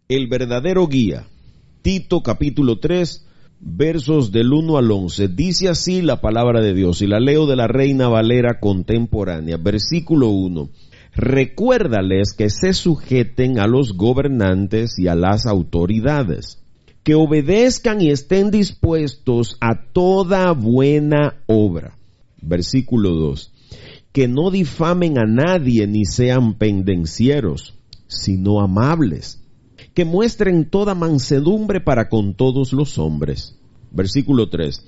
El verdadero guía. Tito capítulo 3, versos del 1 al 11. Dice así la palabra de Dios, y la leo de la Reina Valera contemporánea. Versículo 1. Recuérdales que se sujeten a los gobernantes y a las autoridades, que obedezcan y estén dispuestos a toda buena obra. Versículo 2. Que no difamen a nadie ni sean pendencieros, sino amables, que muestren toda mansedumbre para con todos los hombres. Versículo 3.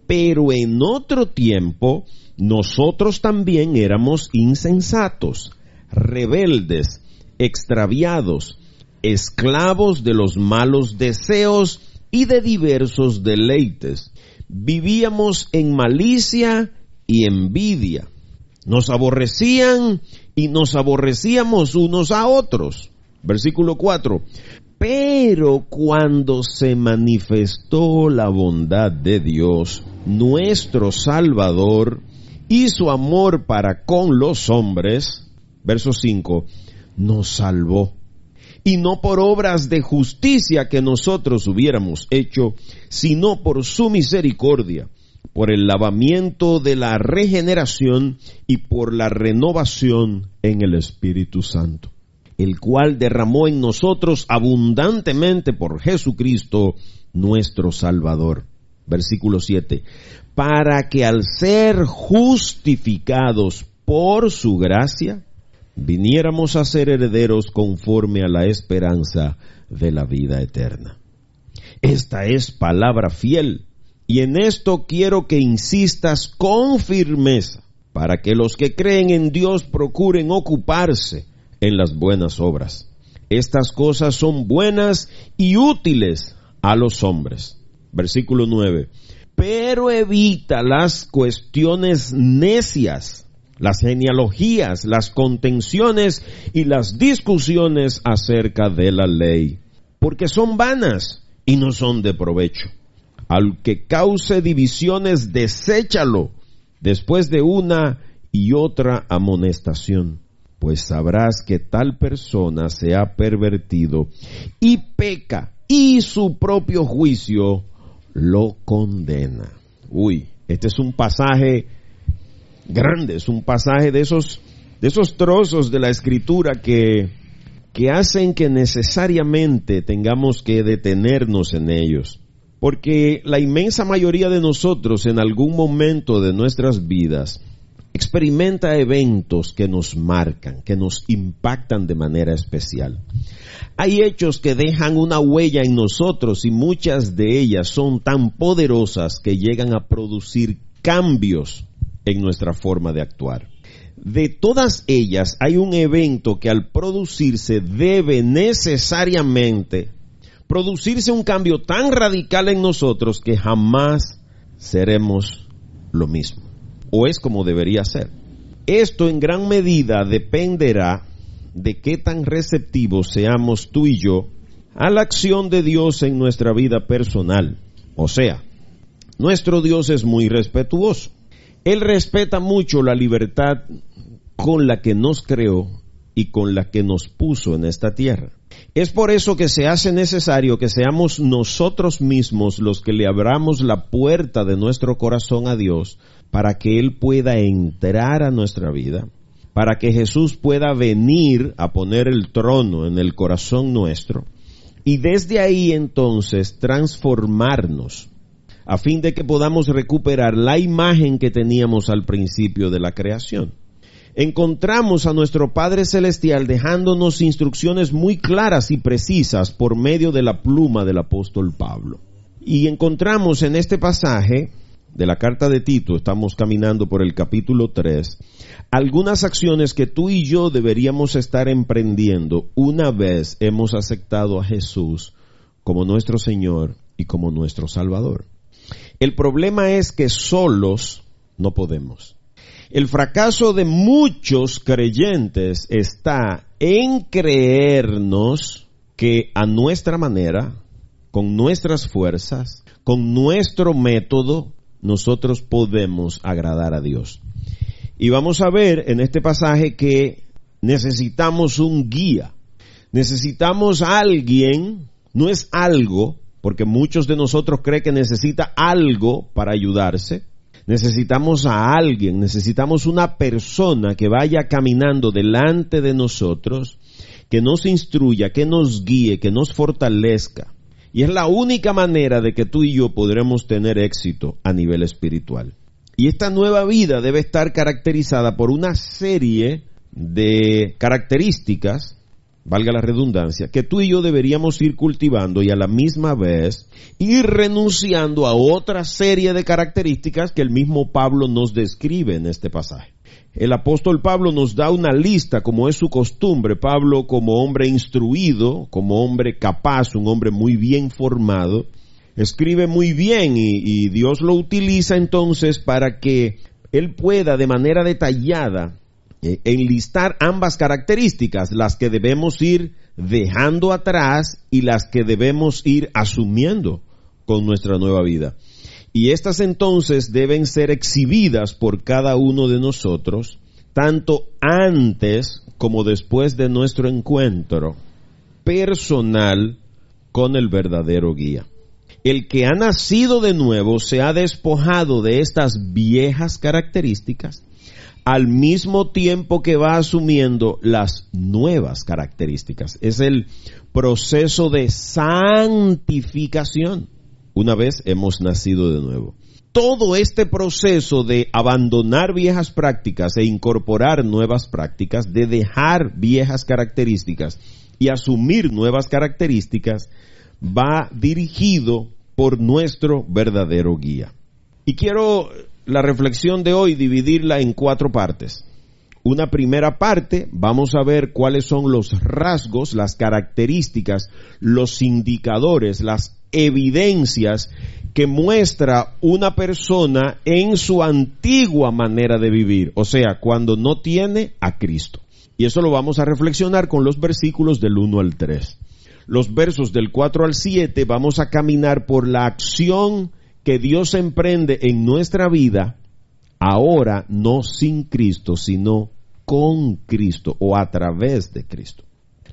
Pero en otro tiempo nosotros también éramos insensatos, rebeldes, extraviados, esclavos de los malos deseos y de diversos deleites. Vivíamos en malicia y envidia. Nos aborrecían y nos aborrecíamos unos a otros. Versículo 4. Pero cuando se manifestó la bondad de Dios, nuestro Salvador, y su amor para con los hombres, verso 5, nos salvó. Y no por obras de justicia que nosotros hubiéramos hecho, sino por su misericordia, por el lavamiento de la regeneración y por la renovación en el Espíritu Santo, el cual derramó en nosotros abundantemente por Jesucristo nuestro Salvador. Versículo 7. Para que al ser justificados por su gracia, viniéramos a ser herederos conforme a la esperanza de la vida eterna. Esta es palabra fiel, y en esto quiero que insistas con firmeza, para que los que creen en Dios procuren ocuparse en las buenas obras. Estas cosas son buenas y útiles a los hombres. Versículo 9. Pero evita las cuestiones necias, las genealogías, las contenciones y las discusiones acerca de la ley, porque son vanas y no son de provecho. Al que cause divisiones, deséchalo después de una y otra amonestación, pues sabrás que tal persona se ha pervertido y peca, y su propio juicio lo condena. Este es un pasaje grande, es un pasaje de esos trozos de la Escritura que hacen que necesariamente tengamos que detenernos en ellos. Porque la inmensa mayoría de nosotros en algún momento de nuestras vidas experimenta eventos que nos marcan, que nos impactan de manera especial. Hay hechos que dejan una huella en nosotros y muchas de ellas son tan poderosas que llegan a producir cambios en nuestra forma de actuar. De todas ellas hay un evento que al producirse debe necesariamente producirse un cambio tan radical en nosotros que jamás seremos lo mismo, o es como debería ser. Esto en gran medida dependerá de qué tan receptivos seamos tú y yo a la acción de Dios en nuestra vida personal. O sea, nuestro Dios es muy respetuoso. Él respeta mucho la libertad con la que nos creó y con la que nos puso en esta tierra. Es por eso que se hace necesario que seamos nosotros mismos los que le abramos la puerta de nuestro corazón a Dios para que Él pueda entrar a nuestra vida, para que Jesús pueda venir a poner el trono en el corazón nuestro y desde ahí entonces transformarnos a fin de que podamos recuperar la imagen que teníamos al principio de la creación. Encontramos a nuestro Padre Celestial dejándonos instrucciones muy claras y precisas por medio de la pluma del apóstol Pablo. Y encontramos en este pasaje de la carta de Tito, estamos caminando por el capítulo 3, algunas acciones que tú y yo deberíamos estar emprendiendo una vez hemos aceptado a Jesús como nuestro Señor y como nuestro Salvador. El problema es que solos no podemos. El fracaso de muchos creyentes está en creernos que a nuestra manera, con nuestras fuerzas, con nuestro método, nosotros podemos agradar a Dios. Y vamos a ver en este pasaje que necesitamos un guía. Necesitamos a alguien, no es algo, porque muchos de nosotros creen que necesita algo para ayudarse. Necesitamos a alguien, necesitamos una persona que vaya caminando delante de nosotros, que nos instruya, que nos guíe, que nos fortalezca. Y es la única manera de que tú y yo podremos tener éxito a nivel espiritual. Y esta nueva vida debe estar caracterizada por una serie de características, valga la redundancia, que tú y yo deberíamos ir cultivando y a la misma vez ir renunciando a otra serie de características que el mismo Pablo nos describe en este pasaje. El apóstol Pablo nos da una lista, como es su costumbre. Pablo, como hombre instruido, como hombre capaz, un hombre muy bien formado, escribe muy bien y Dios lo utiliza entonces para que él pueda de manera detallada enlistar ambas características, las que debemos ir dejando atrás y las que debemos ir asumiendo con nuestra nueva vida. Y estas entonces deben ser exhibidas por cada uno de nosotros, tanto antes como después de nuestro encuentro personal con el verdadero guía. El que ha nacido de nuevo se ha despojado de estas viejas características al mismo tiempo que va asumiendo las nuevas características. Es el proceso de santificación una vez hemos nacido de nuevo. Todo este proceso de abandonar viejas prácticas e incorporar nuevas prácticas, de dejar viejas características y asumir nuevas características, va dirigido por nuestro verdadero guía. Y quiero la reflexión de hoy dividirla en 4 partes. Una primera parte, vamos a ver cuáles son los rasgos, las características, los indicadores, las evidencias que muestra una persona en su antigua manera de vivir, o sea, cuando no tiene a Cristo. Y eso lo vamos a reflexionar con los versículos del 1 al 3. Los versos del 4 al 7 vamos a caminar por la acción que Dios emprende en nuestra vida, ahora no sin Cristo, sino con Cristo o a través de Cristo.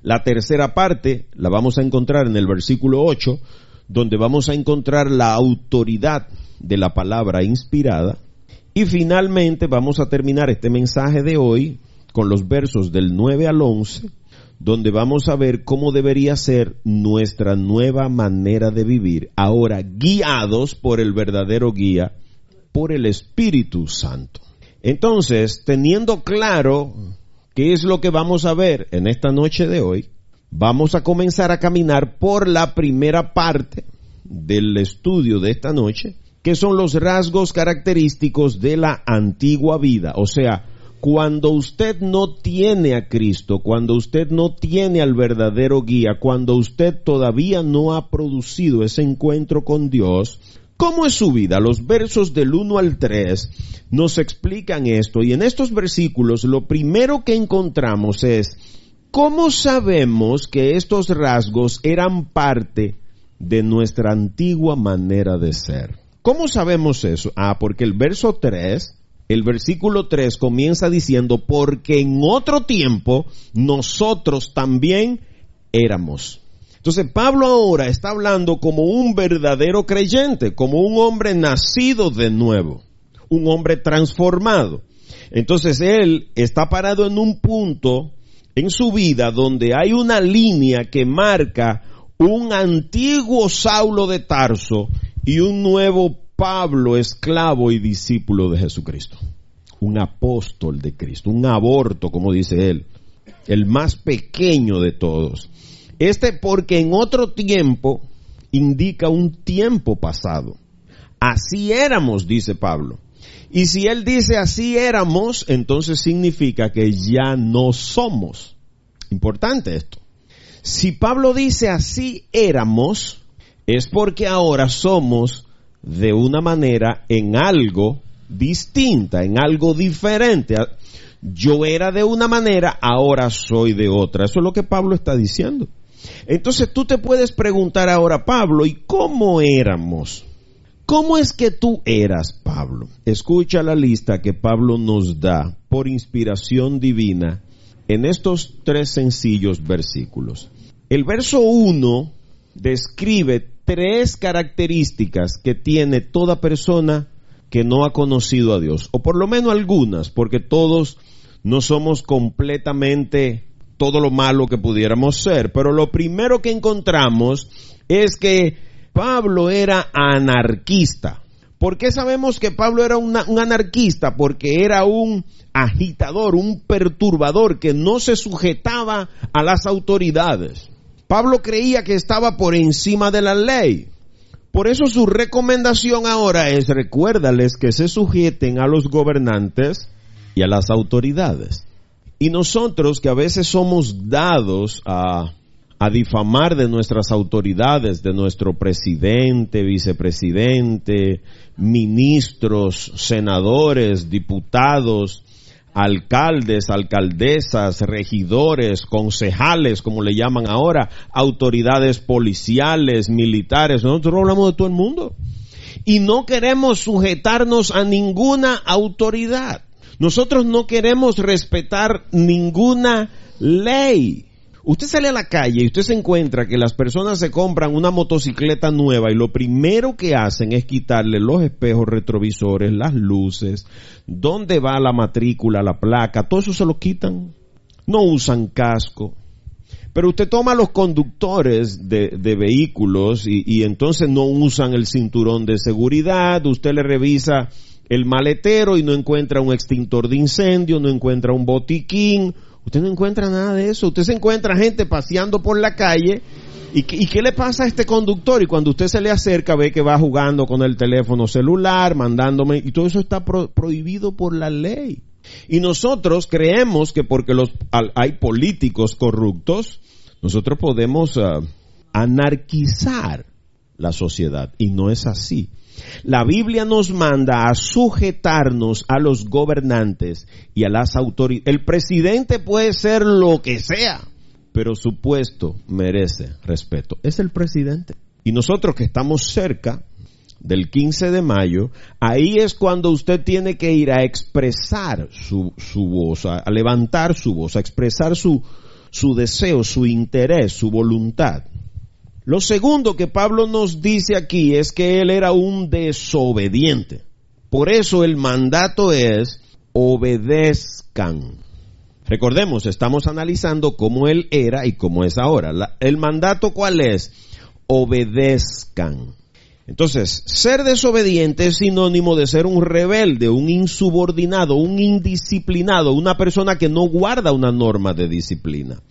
La tercera parte la vamos a encontrar en el versículo 8, donde vamos a encontrar la autoridad de la palabra inspirada. Y finalmente vamos a terminar este mensaje de hoy con los versos del 9 al 11, donde vamos a ver cómo debería ser nuestra nueva manera de vivir, ahora guiados por el verdadero guía, por el Espíritu Santo. Entonces, teniendo claro qué es lo que vamos a ver en esta noche de hoy, vamos a comenzar a caminar por la primera parte del estudio de esta noche, que son los rasgos característicos de la antigua vida. O sea, cuando usted no tiene a Cristo, cuando usted no tiene al verdadero guía, cuando usted todavía no ha producido ese encuentro con Dios, ¿cómo es su vida? Los versos del 1 al 3 nos explican esto, y en estos versículos lo primero que encontramos es ¿cómo sabemos que estos rasgos eran parte de nuestra antigua manera de ser? ¿Cómo sabemos eso? Porque el versículo 3 comienza diciendo, porque en otro tiempo nosotros también éramos. Entonces Pablo ahora está hablando como un verdadero creyente, como un hombre nacido de nuevo, un hombre transformado. Entonces él está parado en un punto en su vida donde hay una línea que marca un antiguo Saulo de Tarso y un nuevo Pablo, esclavo y discípulo de Jesucristo. Un apóstol de Cristo, un aborto, como dice él, el más pequeño de todos. Porque en otro tiempo indica un tiempo pasado. Así éramos, dice Pablo. Y si él dice así éramos, entonces significa que ya no somos. Importante esto. Si Pablo dice así éramos, es porque ahora somos de una manera en algo distinta, en algo diferente. Yo era de una manera, ahora soy de otra. Eso es lo que Pablo está diciendo. Entonces tú te puedes preguntar ahora, Pablo, ¿y cómo éramos? ¿Cómo es que tú eras, Pablo? Escucha la lista que Pablo nos da por inspiración divina en estos 3 sencillos versículos. El verso 1 describe 3 características que tiene toda persona que no ha conocido a Dios, o por lo menos algunas, porque todos no somos completamente todo lo malo que pudiéramos ser, pero lo primero que encontramos es que Pablo era anarquista. ¿Por qué sabemos que Pablo era un anarquista? Porque era un agitador, un perturbador que no se sujetaba a las autoridades. Pablo creía que estaba por encima de la ley. Por eso su recomendación ahora es: recuérdales que se sujeten a los gobernantes y a las autoridades. Y nosotros, que a veces somos dados a difamar de nuestras autoridades, de nuestro presidente, vicepresidente, ministros, senadores, diputados, alcaldes, alcaldesas, regidores, concejales, como le llaman ahora, autoridades policiales, militares. Nosotros hablamos de todo el mundo y no queremos sujetarnos a ninguna autoridad. Nosotros no queremos respetar ninguna ley. Usted sale a la calle y usted se encuentra que las personas se compran una motocicleta nueva y lo primero que hacen es quitarle los espejos retrovisores, las luces, dónde va la matrícula, la placa, todo eso se lo quitan. No usan casco. Pero usted toma a los conductores de vehículos y entonces no usan el cinturón de seguridad. Usted le revisa el maletero y no encuentra un extintor de incendio, no encuentra un botiquín. Usted no encuentra nada de eso. Usted se encuentra gente paseando por la calle. ¿Y qué le pasa a este conductor? Y cuando usted se le acerca, ve que va jugando con el teléfono celular, mandándome, y todo eso está prohibido por la ley. Y nosotros creemos que porque hay políticos corruptos, nosotros podemos anarquizar la sociedad. Y no es así. La Biblia nos manda a sujetarnos a los gobernantes y a las autoridades. El presidente puede ser lo que sea, pero su puesto merece respeto. Es el presidente. Y nosotros que estamos cerca del 15 de mayo, ahí es cuando usted tiene que ir a expresar su voz, a levantar su voz, a expresar su deseo, su interés, su voluntad. Lo segundo que Pablo nos dice aquí es que él era un desobediente. Por eso el mandato es: obedezcan. Recordemos, estamos analizando cómo él era y cómo es ahora. El mandato, ¿cuál es? Obedezcan. Entonces, ser desobediente es sinónimo de ser un rebelde, un insubordinado, un indisciplinado, una persona que no guarda una norma de disciplina.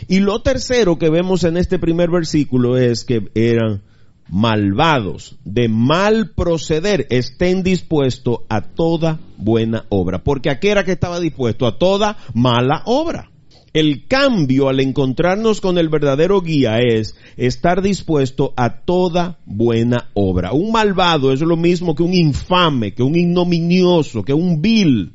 Y lo tercero que vemos en este primer versículo es que eran malvados, de mal proceder, estén dispuestos a toda buena obra. Porque ¿a qué era que estaba dispuesto? A toda mala obra. El cambio al encontrarnos con el verdadero guía es estar dispuesto a toda buena obra. Un malvado es lo mismo que un infame, que un ignominioso, que un vil.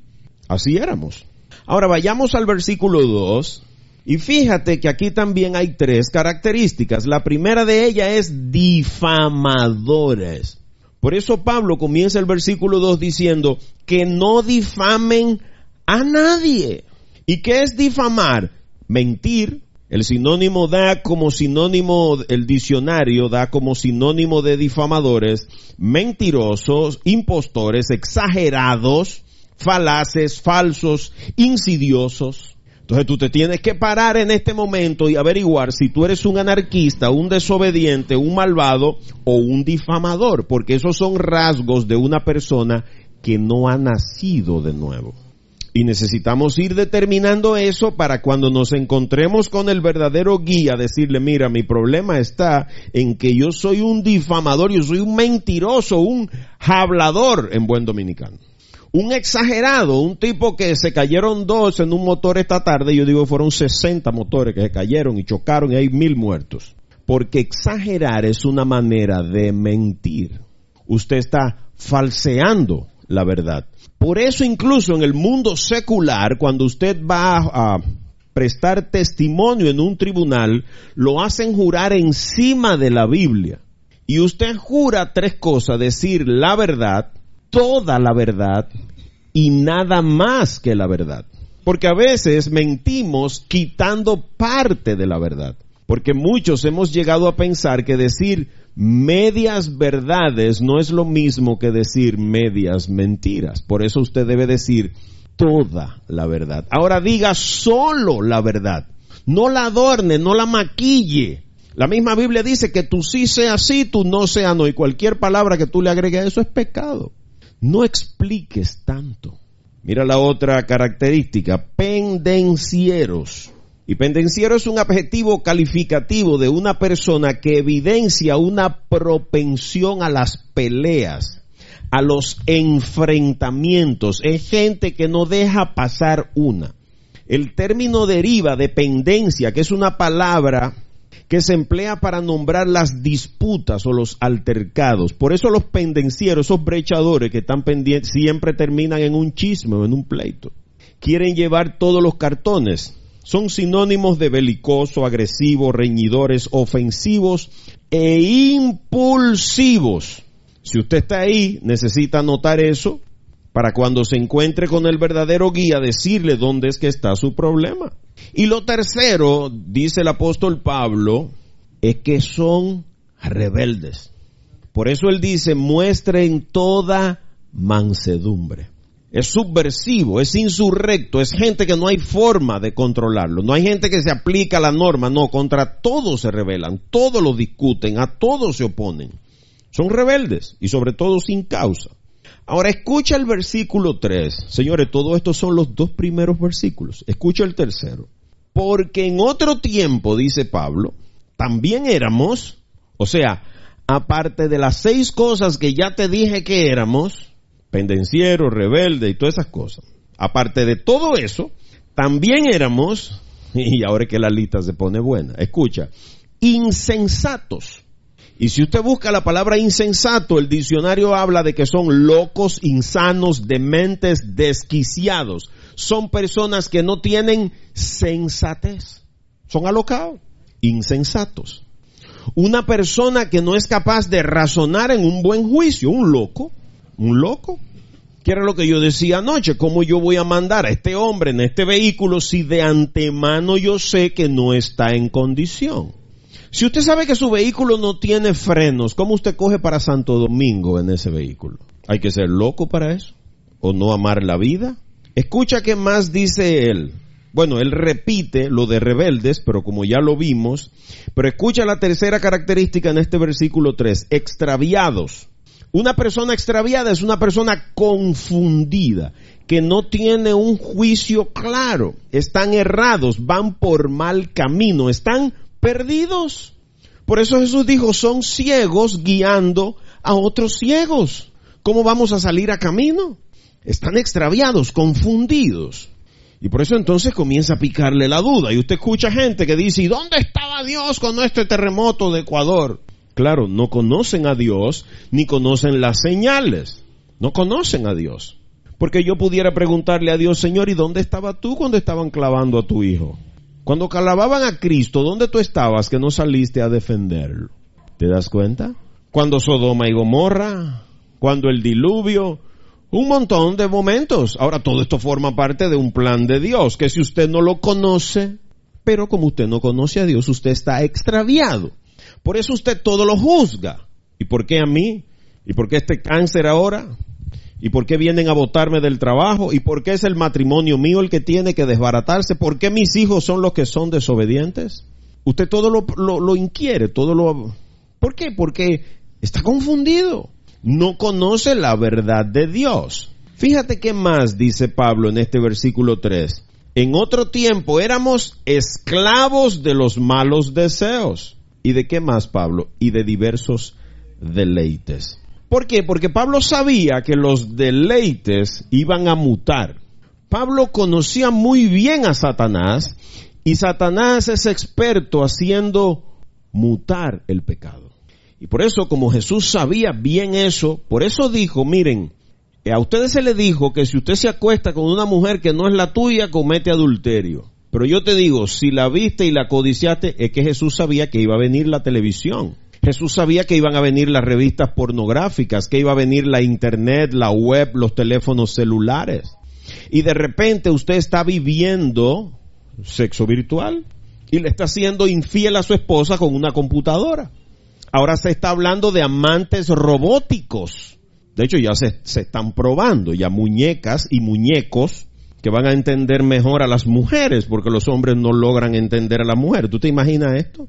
Así éramos. Ahora vayamos al versículo 2. Y fíjate que aquí también hay 3 características. La primera de ellas es difamadores. Por eso Pablo comienza el versículo 2 diciendo que no difamen a nadie. ¿Y qué es difamar? Mentir. El sinónimo da como sinónimo, el diccionario da como sinónimo de difamadores: mentirosos, impostores, exagerados, falaces, falsos, insidiosos. Entonces tú te tienes que parar en este momento y averiguar si tú eres un anarquista, un desobediente, un malvado o un difamador, porque esos son rasgos de una persona que no ha nacido de nuevo. Y necesitamos ir determinando eso para cuando nos encontremos con el verdadero guía, decirle: mira, mi problema está en que yo soy un difamador, yo soy un mentiroso, un hablador en buen dominicano. Un exagerado, un tipo que se cayeron 2 en un motor esta tarde. Yo digo, fueron 60 motores que se cayeron y chocaron y hay 1000 muertos. Porque exagerar es una manera de mentir. Usted está falseando la verdad. Por eso incluso en el mundo secular, cuando usted va a prestar testimonio en un tribunal, lo hacen jurar encima de la Biblia. Y usted jura 3 cosas: decir la verdad, toda la verdad y nada más que la verdad. Porque a veces mentimos quitando parte de la verdad. Porque muchos hemos llegado a pensar que decir medias verdades no es lo mismo que decir medias mentiras. Por eso usted debe decir toda la verdad. Ahora diga solo la verdad. No la adorne, no la maquille. La misma Biblia dice que tú sí sea sí, tú no sea no. Y cualquier palabra que tú le agregues a eso es pecado. No expliques tanto. Mira la otra característica, pendencieros. Y pendenciero es un adjetivo calificativo de una persona que evidencia una propensión a las peleas, a los enfrentamientos. Es gente que no deja pasar una. El término deriva de pendencia, que es una palabra que se emplea para nombrar las disputas o los altercados. Por eso los pendencieros, esos brechadores que están pendientes, siempre terminan en un chisme o en un pleito. Quieren llevar todos los cartones. Son sinónimos de belicoso, agresivo, reñidores, ofensivos e impulsivos. Si usted está ahí, necesita anotar eso para cuando se encuentre con el verdadero guía, decirle dónde es que está su problema. Y lo tercero, dice el apóstol Pablo, es que son rebeldes. Por eso él dice, muestren toda mansedumbre. Es subversivo, es insurrecto, es gente que no hay forma de controlarlo. No hay gente que se aplica a la norma, no, contra todos se rebelan, todos lo discuten, a todos se oponen. Son rebeldes y sobre todo sin causa. Ahora escucha el versículo 3. Señores, todo esto son los dos primeros versículos. Escucha el tercero. Porque en otro tiempo, dice Pablo, también éramos, o sea, aparte de las 6 cosas que ya te dije que éramos, pendenciero, rebelde y todas esas cosas. Aparte de todo eso, también éramos, y ahora es que la lista se pone buena, escucha, insensatos. Y si usted busca la palabra insensato, el diccionario habla de que son locos, insanos, dementes, desquiciados. Son personas que no tienen sensatez. Son alocados, insensatos. Una persona que no es capaz de razonar en un buen juicio, un loco. Un loco. ¿Qué era lo que yo decía anoche? ¿Cómo yo voy a mandar a este hombre en este vehículo si de antemano yo sé que no está en condición? Si usted sabe que su vehículo no tiene frenos, ¿cómo usted coge para Santo Domingo en ese vehículo? ¿Hay que ser loco para eso? ¿O no amar la vida? Escucha qué más dice él. Bueno, él repite lo de rebeldes, pero como ya lo vimos, pero escucha la tercera característica en este versículo 3, extraviados. Una persona extraviada es una persona confundida, que no tiene un juicio claro, están errados, van por mal camino, están perdidos. Por eso Jesús dijo, son ciegos guiando a otros ciegos. ¿Cómo vamos a salir a camino? Están extraviados, confundidos. Y por eso entonces comienza a picarle la duda. Y usted escucha gente que dice, ¿y dónde estaba Dios con este terremoto de Ecuador? Claro, no conocen a Dios, ni conocen las señales. No conocen a Dios. Porque yo pudiera preguntarle a Dios, Señor, ¿y dónde estaba tú cuando estaban clavando a tu hijo? Cuando clavaban a Cristo, ¿dónde tú estabas que no saliste a defenderlo? ¿Te das cuenta? Cuando Sodoma y Gomorra, cuando el diluvio, un montón de momentos. Ahora todo esto forma parte de un plan de Dios, que si usted no lo conoce, pero como usted no conoce a Dios, usted está extraviado. Por eso usted todo lo juzga. ¿Y por qué a mí? ¿Y por qué este cáncer ahora? ¿Y por qué vienen a botarme del trabajo? ¿Y por qué es el matrimonio mío el que tiene que desbaratarse? ¿Por qué mis hijos son los que son desobedientes? Usted todo lo inquiere, todo lo... ¿Por qué? Porque está confundido. No conoce la verdad de Dios. Fíjate qué más dice Pablo en este versículo 3. En otro tiempo éramos esclavos de los malos deseos. ¿Y de qué más, Pablo? Y de diversos deleites. ¿Por qué? Porque Pablo sabía que los deleites iban a mutar. Pablo conocía muy bien a Satanás y Satanás es experto haciendo mutar el pecado. Y por eso, como Jesús sabía bien eso, por eso dijo, miren, a ustedes se les dijo que si usted se acuesta con una mujer que no es la tuya, comete adulterio. Pero yo te digo, si la viste y la codiciaste, es que Jesús sabía que iba a venir la televisión. Jesús sabía que iban a venir las revistas pornográficas, que iba a venir la internet, la web, los teléfonos celulares. y de repente usted está viviendo sexo virtual y le está siendo infiel a su esposa con una computadora. Ahora se está hablando de amantes robóticos. De hecho, ya se están probando ya muñecas y muñecos que van a entender mejor a las mujeres, porque los hombres no logran entender a la mujer. ¿Tú te imaginas esto?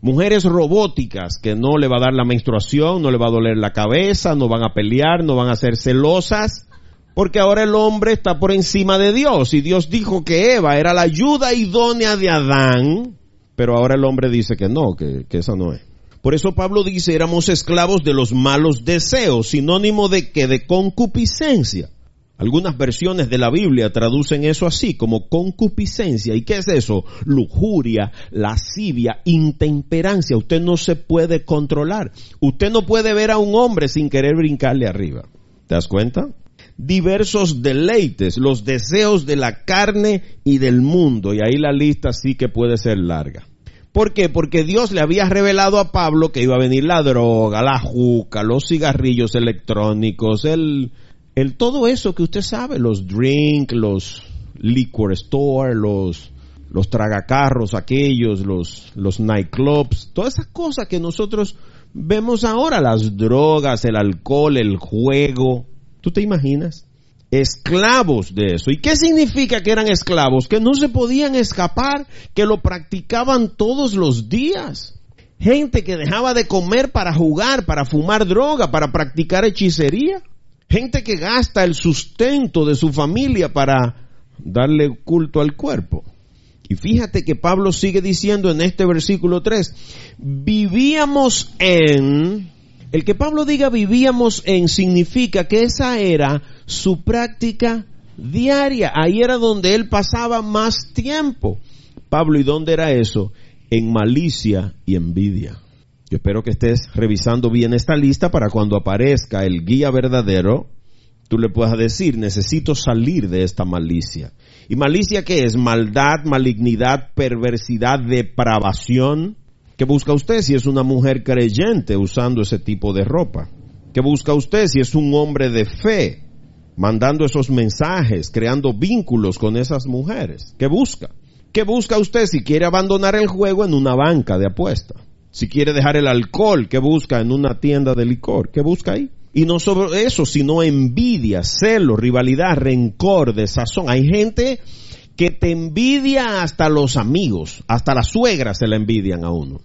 Mujeres robóticas que no le va a dar la menstruación, no le va a doler la cabeza, no van a pelear, no van a ser celosas, porque ahora el hombre está por encima de Dios, y Dios dijo que Eva era la ayuda idónea de Adán, pero ahora el hombre dice que no, que esa no es. Por eso Pablo dice, éramos esclavos de los malos deseos, sinónimo de que de concupiscencia. Algunas versiones de la Biblia traducen eso así, como concupiscencia. ¿Y qué es eso? Lujuria, lascivia, intemperancia. Usted no se puede controlar. Usted no puede ver a un hombre sin querer brincarle arriba. ¿Te das cuenta? Diversos deleites, los deseos de la carne y del mundo. Y ahí la lista sí que puede ser larga. ¿Por qué? Porque Dios le había revelado a Pablo que iba a venir la droga, la juca, los cigarrillos electrónicos, todo eso que usted sabe, los drink, los liquor store, los tragacarros aquellos, los nightclubs, todas esas cosas que nosotros vemos ahora, las drogas, el alcohol, el juego. ¿Tú te imaginas? Esclavos de eso. ¿Y qué significa que eran esclavos? Que no se podían escapar, que lo practicaban todos los días. Gente que dejaba de comer para jugar, para fumar droga, para practicar hechicería. Gente que gasta el sustento de su familia para darle culto al cuerpo. Y fíjate que Pablo sigue diciendo en este versículo 3, vivíamos en... El que Pablo diga vivíamos en significa que esa era su práctica diaria. Ahí era donde él pasaba más tiempo. Pablo, ¿y dónde era eso? En malicia y envidia. Yo espero que estés revisando bien esta lista para cuando aparezca el guía verdadero, tú le puedas decir, necesito salir de esta malicia. ¿Y malicia qué es? Maldad, malignidad, perversidad, depravación. ¿Qué busca usted si es una mujer creyente usando ese tipo de ropa? ¿Qué busca usted si es un hombre de fe, mandando esos mensajes, creando vínculos con esas mujeres? ¿Qué busca? ¿Qué busca usted si quiere abandonar el juego en una banca de apuesta? Si quiere dejar el alcohol, ¿qué busca en una tienda de licor? ¿Qué busca ahí? Y no solo eso, sino envidia, celo, rivalidad, rencor, desazón. Hay gente que te envidia hasta los amigos, hasta las suegras se la envidian a uno.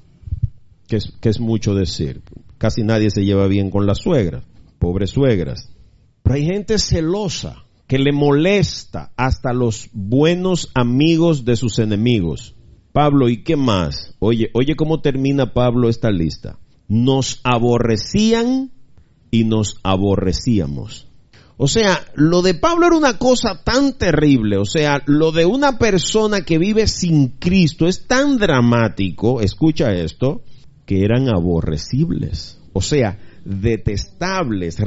Que es mucho decir. Casi nadie se lleva bien con las suegras, pobres suegras. Pero hay gente celosa que le molesta hasta los buenos amigos de sus enemigos. Pablo, ¿y qué más? Oye cómo termina Pablo esta lista. Nos aborrecían y nos aborrecíamos. O sea, lo de Pablo era una cosa tan terrible. O sea, lo de una persona que vive sin Cristo es tan dramático, escucha esto, que eran aborrecibles. O sea, detestables,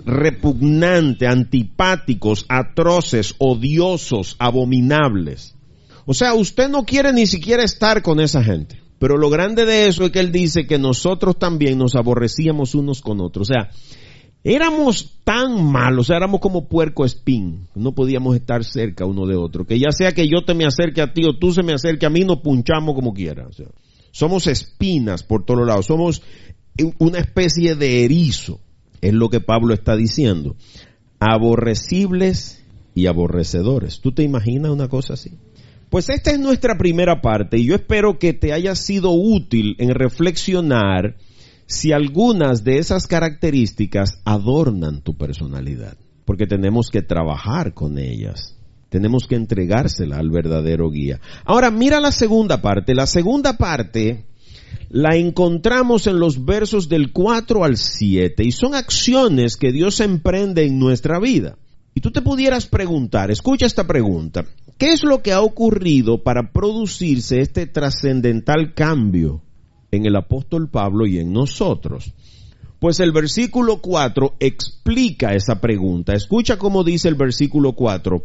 repugnantes, antipáticos, atroces, odiosos, abominables. O sea, usted no quiere ni siquiera estar con esa gente. Pero lo grande de eso es que él dice que nosotros también nos aborrecíamos unos con otros. O sea, éramos tan malos, o sea, éramos como puerco espín. No podíamos estar cerca uno de otro. Que ya sea que yo te me acerque a ti o tú se me acerque a mí, nos punchamos como quiera. O sea, somos espinas por todos lados. Somos una especie de erizo. Es lo que Pablo está diciendo. Aborrecibles y aborrecedores. ¿Tú te imaginas una cosa así? Pues esta es nuestra primera parte y yo espero que te haya sido útil en reflexionar si algunas de esas características adornan tu personalidad, porque tenemos que trabajar con ellas, tenemos que entregársela al verdadero guía. Ahora mira la segunda parte la encontramos en los versos del 4 al 7 y son acciones que Dios emprende en nuestra vida. Y tú te pudieras preguntar, escucha esta pregunta, ¿qué es lo que ha ocurrido para producirse este trascendental cambio en el apóstol Pablo y en nosotros? Pues el versículo 4 explica esa pregunta. Escucha cómo dice el versículo 4.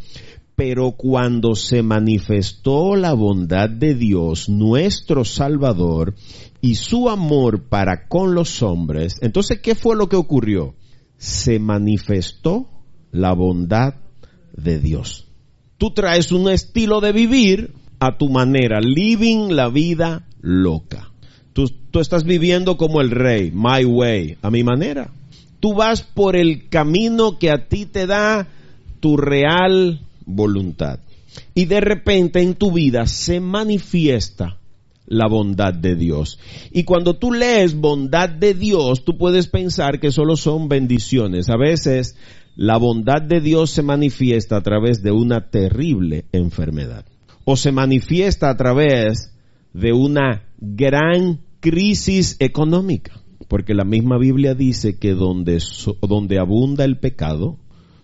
Pero cuando se manifestó la bondad de Dios, nuestro Salvador, y su amor para con los hombres, entonces, ¿qué fue lo que ocurrió? Se manifestó la bondad de Dios. tú traes un estilo de vivir a tu manera, living la vida loca. Tú estás viviendo como el rey, my way, a mi manera. Tú vas por el camino que a ti te da tu real voluntad. Y de repente en tu vida se manifiesta la bondad de Dios. Y cuando tú lees bondad de Dios, tú puedes pensar que solo son bendiciones. A veces la bondad de Dios se manifiesta a través de una terrible enfermedad. O se manifiesta a través de una gran crisis económica. Porque la misma Biblia dice que donde abunda el pecado,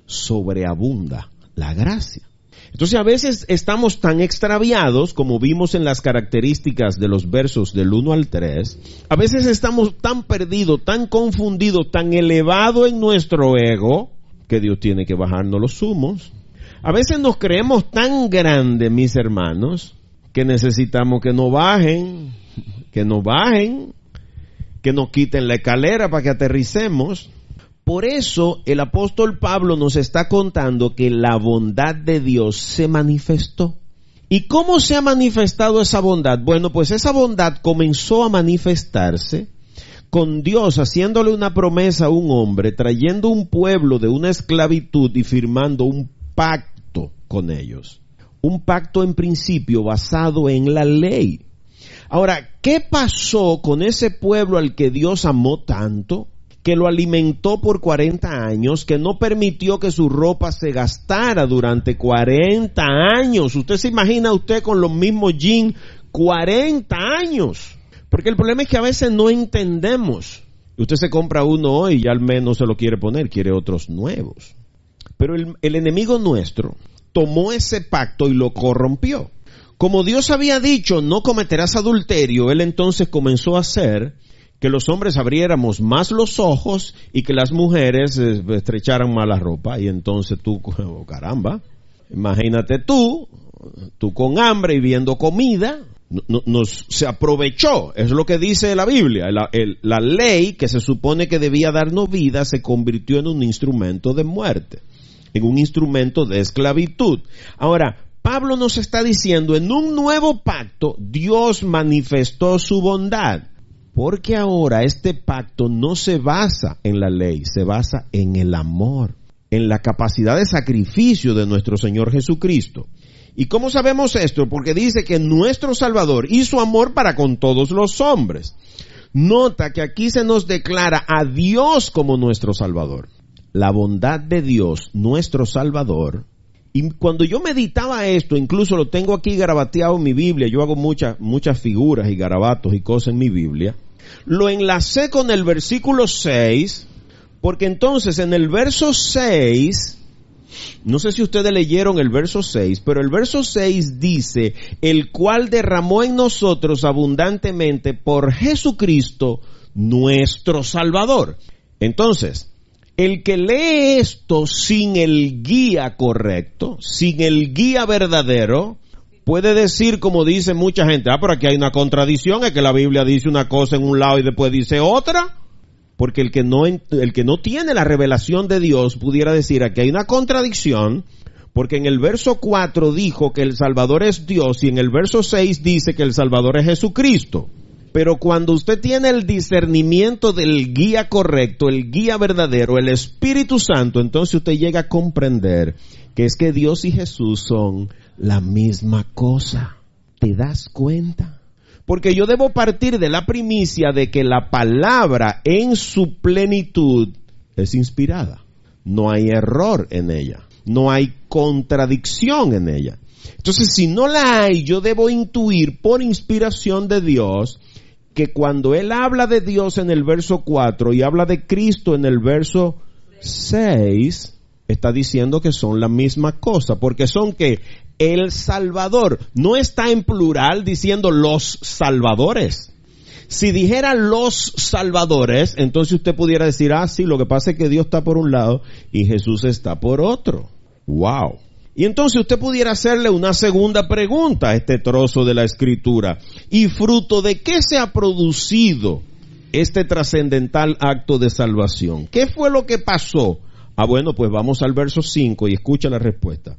sobreabunda la gracia. Entonces a veces estamos tan extraviados, como vimos en las características de los versos del 1 al 3, a veces estamos tan perdidos, tan confundidos, tan elevados en nuestro ego, que Dios tiene que bajarnos los humos. A veces nos creemos tan grandes, mis hermanos, que necesitamos que nos bajen, que nos quiten la escalera para que aterricemos. Por eso el apóstol Pablo nos está contando que la bondad de Dios se manifestó. ¿Y cómo se ha manifestado esa bondad? Bueno, pues esa bondad comenzó a manifestarse con Dios haciéndole una promesa a un hombre, trayendo un pueblo de una esclavitud y firmando un pacto con ellos. Un pacto en principio basado en la ley. Ahora, ¿qué pasó con ese pueblo al que Dios amó tanto? Que lo alimentó por 40 años, que no permitió que su ropa se gastara durante 40 años. Usted se imagina con los mismos jeans 40 años. Porque el problema es que a veces no entendemos. Usted se compra uno hoy y ya al mes no se lo quiere poner, quiere otros nuevos. Pero el enemigo nuestro tomó ese pacto y lo corrompió. Como Dios había dicho, no cometerás adulterio, él entonces comenzó a hacer que los hombres abriéramos más los ojos y que las mujeres estrecharan más la ropa. Y entonces tú, oh, caramba, imagínate tú con hambre y viendo comida, se aprovechó. Es lo que dice la Biblia. La ley que se supone que debía darnos vida se convirtió en un instrumento de muerte, en un instrumento de esclavitud. Ahora, Pablo nos está diciendo, en un nuevo pacto, Dios manifestó su bondad. Porque ahora este pacto no se basa en la ley, se basa en el amor, en la capacidad de sacrificio de nuestro Señor Jesucristo. ¿Y cómo sabemos esto? Porque dice que nuestro Salvador hizo amor para con todos los hombres. Nota que aquí se nos declara a Dios como nuestro Salvador. La bondad de Dios, nuestro Salvador. Y cuando yo meditaba esto, incluso lo tengo aquí garabateado en mi Biblia, yo hago muchas figuras y garabatos y cosas en mi Biblia, lo enlacé con el versículo 6, porque entonces en el verso 6, no sé si ustedes leyeron el verso 6, pero el verso 6 dice, el cual derramó en nosotros abundantemente por Jesucristo nuestro Salvador. Entonces, el que lee esto sin el guía correcto, sin el guía verdadero, puede decir, como dice mucha gente, pero aquí hay una contradicción, es que la Biblia dice una cosa en un lado y después dice otra. Porque el que no tiene la revelación de Dios pudiera decir, aquí hay una contradicción, porque en el verso 4 dijo que el Salvador es Dios y en el verso 6 dice que el Salvador es Jesucristo. Pero cuando usted tiene el discernimiento del guía correcto, el guía verdadero, el Espíritu Santo, entonces usted llega a comprender que es que Dios y Jesús son la misma cosa. ¿Te das cuenta? Porque yo debo partir de la primicia de que la palabra en su plenitud es inspirada. No hay error en ella. No hay contradicción en ella. Entonces, si no la hay, yo debo intuir por inspiración de Dios que cuando Él habla de Dios en el verso 4 y habla de Cristo en el verso 6, está diciendo que son la misma cosa, porque son que el Salvador no está en plural diciendo los salvadores. Si dijera los salvadores, entonces usted pudiera decir, sí, lo que pasa es que Dios está por un lado y Jesús está por otro. ¡Wow! Y entonces usted pudiera hacerle una segunda pregunta a este trozo de la Escritura. ¿Y fruto de qué se ha producido este trascendental acto de salvación? ¿Qué fue lo que pasó? Bueno, pues vamos al verso 5 y escucha la respuesta.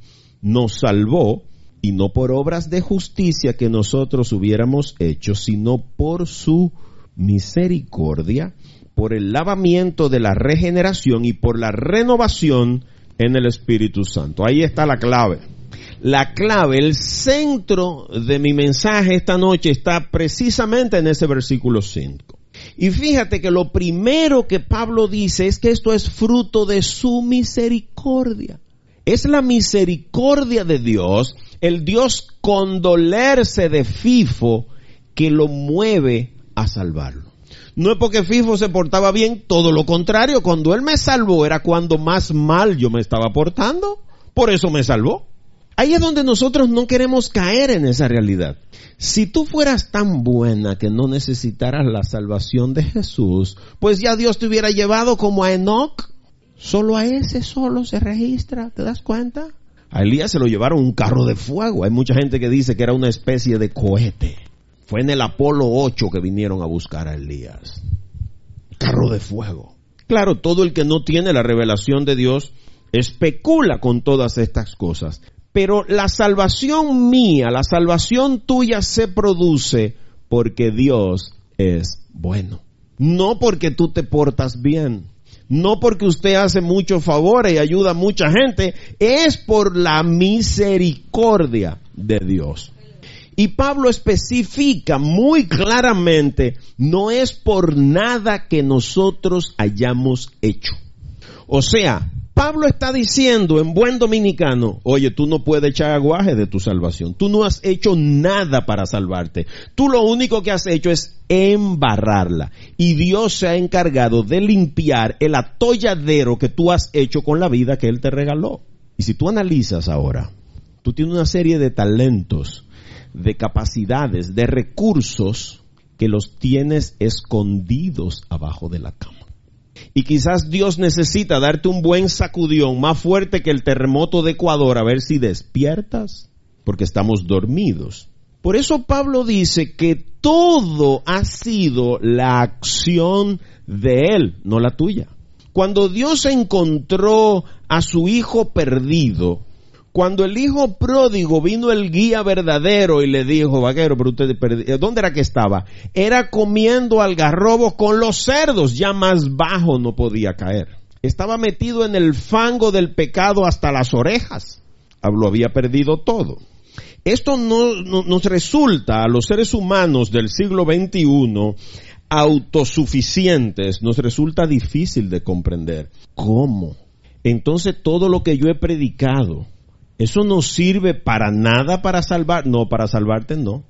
nos salvó, y no por obras de justicia que nosotros hubiéramos hecho, sino por su misericordia, por el lavamiento de la regeneración y por la renovación en el Espíritu Santo. Ahí está la clave. La clave, el centro de mi mensaje esta noche está precisamente en ese versículo 5. Y fíjate que lo primero que Pablo dice es que esto es fruto de su misericordia. Es la misericordia de Dios, el Dios condolerse de Fifo, que lo mueve a salvarlo. No es porque Fifo se portaba bien, todo lo contrario. Cuando él me salvó era cuando más mal yo me estaba portando. Por eso me salvó. Ahí es donde nosotros no queremos caer en esa realidad. Si tú fueras tan buena que no necesitaras la salvación de Jesús, pues ya Dios te hubiera llevado como a Enoc. Solo a ese solo se registra, ¿te das cuenta? A Elías se lo llevaron un carro de fuego. Hay mucha gente que dice que era una especie de cohete. Fue en el Apolo 8 que vinieron a buscar a Elías. Carro de fuego. Claro, todo el que no tiene la revelación de Dios especula con todas estas cosas. Pero la salvación mía, la salvación tuya se produce porque Dios es bueno. No porque tú te portas bien. No porque usted hace muchos favores y ayuda a mucha gente. Es por la misericordia de Dios. Y Pablo especifica muy claramente, no es por nada que nosotros hayamos hecho. O sea, Pablo está diciendo en buen dominicano, oye, tú no puedes echar aguaje de tu salvación. Tú no has hecho nada para salvarte. Tú lo único que has hecho es embarrarla. Y Dios se ha encargado de limpiar el atolladero que tú has hecho con la vida que Él te regaló. Y si tú analizas ahora, tú tienes una serie de talentos, de capacidades, de recursos que los tienes escondidos abajo de la cama. Y quizás Dios necesita darte un buen sacudión más fuerte que el terremoto de Ecuador a ver si despiertas, porque estamos dormidos. Por eso Pablo dice que todo ha sido la acción de Él, no la tuya. Cuando Dios encontró a su hijo perdido, cuando el hijo pródigo vino el guía verdadero y le dijo, vaquero, pero usted, ¿dónde era que estaba? Era comiendo algarrobos con los cerdos, ya más bajo no podía caer. Estaba metido en el fango del pecado hasta las orejas. Lo había perdido todo. Esto no nos resulta a los seres humanos del siglo XXI autosuficientes, nos resulta difícil de comprender. ¿Cómo? Entonces todo lo que yo he predicado, ¿eso no sirve para nada para salvar? No, para salvarte no.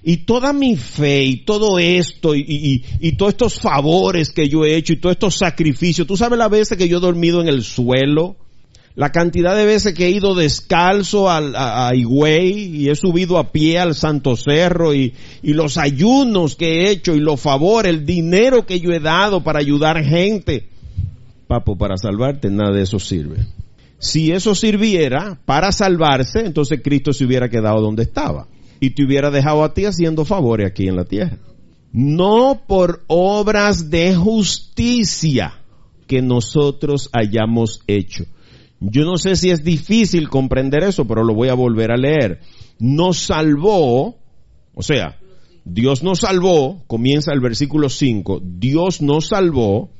Y toda mi fe y todo esto y todos estos favores que yo he hecho y todos estos sacrificios, tú sabes las veces que yo he dormido en el suelo, la cantidad de veces que he ido descalzo a Higüey y he subido a pie al Santo Cerro y los ayunos que he hecho y los favores, el dinero que yo he dado para ayudar gente. Papo, para salvarte nada de eso sirve. Si eso sirviera para salvarse, entonces Cristo se hubiera quedado donde estaba y te hubiera dejado a ti haciendo favores aquí en la tierra. No por obras de justicia que nosotros hayamos hecho. Yo no sé si es difícil comprender eso, pero lo voy a volver a leer. Nos salvó, o sea, Dios nos salvó, comienza el versículo 5, Dios nos salvó,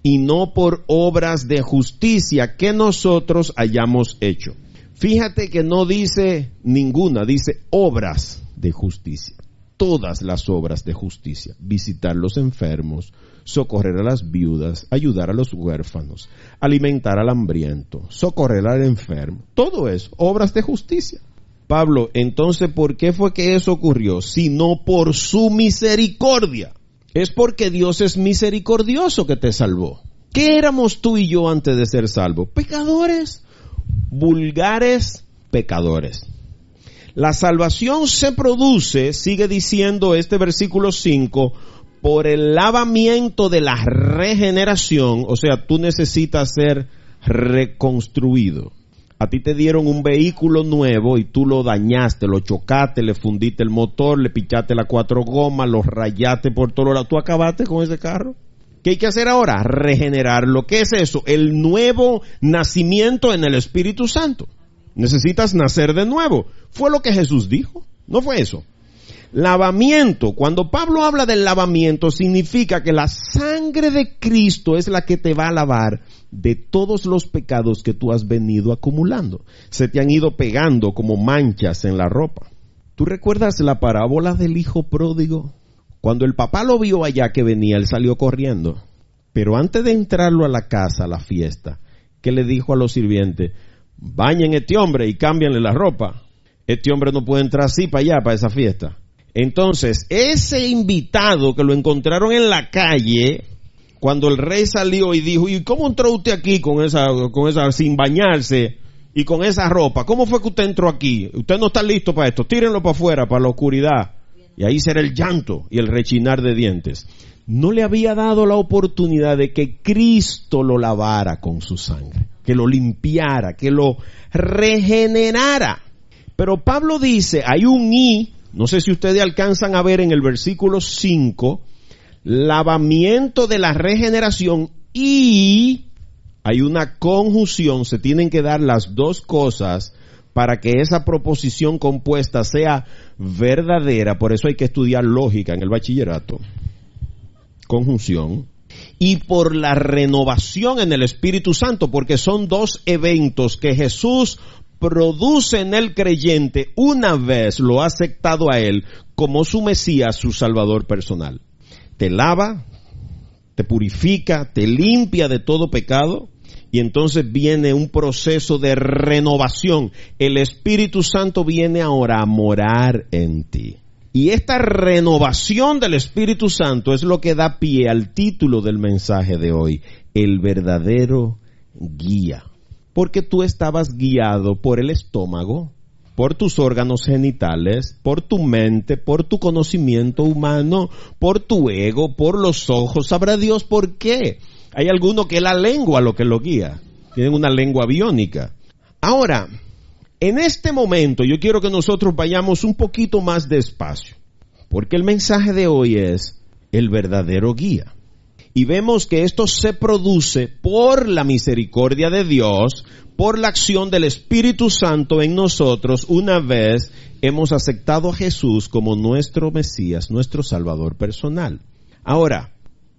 y no por obras de justicia que nosotros hayamos hecho. Fíjate que no dice ninguna, dice obras de justicia. Todas las obras de justicia. Visitar los enfermos, socorrer a las viudas, ayudar a los huérfanos, alimentar al hambriento, socorrer al enfermo. Todo eso, obras de justicia. Pablo, entonces, ¿por qué fue que eso ocurrió? Sino por su misericordia. Es porque Dios es misericordioso que te salvó. ¿Qué éramos tú y yo antes de ser salvos? Pecadores, vulgares pecadores. La salvación se produce, sigue diciendo este versículo 5, por el lavamiento de la regeneración. O sea, tú necesitas ser reconstruido. A ti te dieron un vehículo nuevo y tú lo dañaste, lo chocaste, le fundiste el motor, le pichaste las 4 gomas, lo rayaste por todos lados. ¿Tú acabaste con ese carro? ¿Qué hay que hacer ahora? Regenerarlo. ¿Qué es eso? El nuevo nacimiento en el Espíritu Santo. Necesitas nacer de nuevo. Fue lo que Jesús dijo. ¿No fue eso? Lavamiento. Cuando Pablo habla del lavamiento, significa que la sangre de Cristo es la que te va a lavar de todos los pecados que tú has venido acumulando. Se te han ido pegando como manchas en la ropa. ¿Tú recuerdas la parábola del hijo pródigo? Cuando el papá lo vio allá que venía, él salió corriendo. Pero antes de entrarlo a la casa, a la fiesta, ¿qué le dijo a los sirvientes? Bañen a este hombre y cámbianle la ropa. Este hombre no puede entrar así para allá, para esa fiesta. Entonces, ese invitado que lo encontraron en la calle, cuando el rey salió y dijo, ¿y cómo entró usted aquí con esa, sin bañarse y con esa ropa? ¿Cómo fue que usted entró aquí? Usted no está listo para esto, tírenlo para afuera, para la oscuridad. Y ahí será el llanto y el rechinar de dientes. No le había dado la oportunidad de que Cristo lo lavara con su sangre, que lo limpiara, que lo regenerara. Pero Pablo dice, hay un y, no sé si ustedes alcanzan a ver en el versículo 5, lavamiento de la regeneración, y hay una conjunción, se tienen que dar las dos cosas para que esa proposición compuesta sea verdadera. Por eso hay que estudiar lógica en el bachillerato. Conjunción. Y por la renovación en el Espíritu Santo, porque son dos eventos que Jesús produce en el creyente una vez lo ha aceptado a él como su Mesías, su Salvador personal. Te lava, te purifica, te limpia de todo pecado, y entonces viene un proceso de renovación. El Espíritu Santo viene ahora a morar en ti. Y esta renovación del Espíritu Santo es lo que da pie al título del mensaje de hoy, el verdadero guía. Porque tú estabas guiado por el estómago, por tus órganos genitales, por tu mente, por tu conocimiento humano, por tu ego, por los ojos. Sabrá Dios por qué. Hay alguno que es la lengua lo que lo guía. Tienen una lengua biónica. Ahora, en este momento yo quiero que nosotros vayamos un poquito más despacio, porque el mensaje de hoy es el verdadero guía. Y vemos que esto se produce por la misericordia de Dios, por la acción del Espíritu Santo en nosotros una vez hemos aceptado a Jesús como nuestro Mesías, nuestro Salvador personal. Ahora,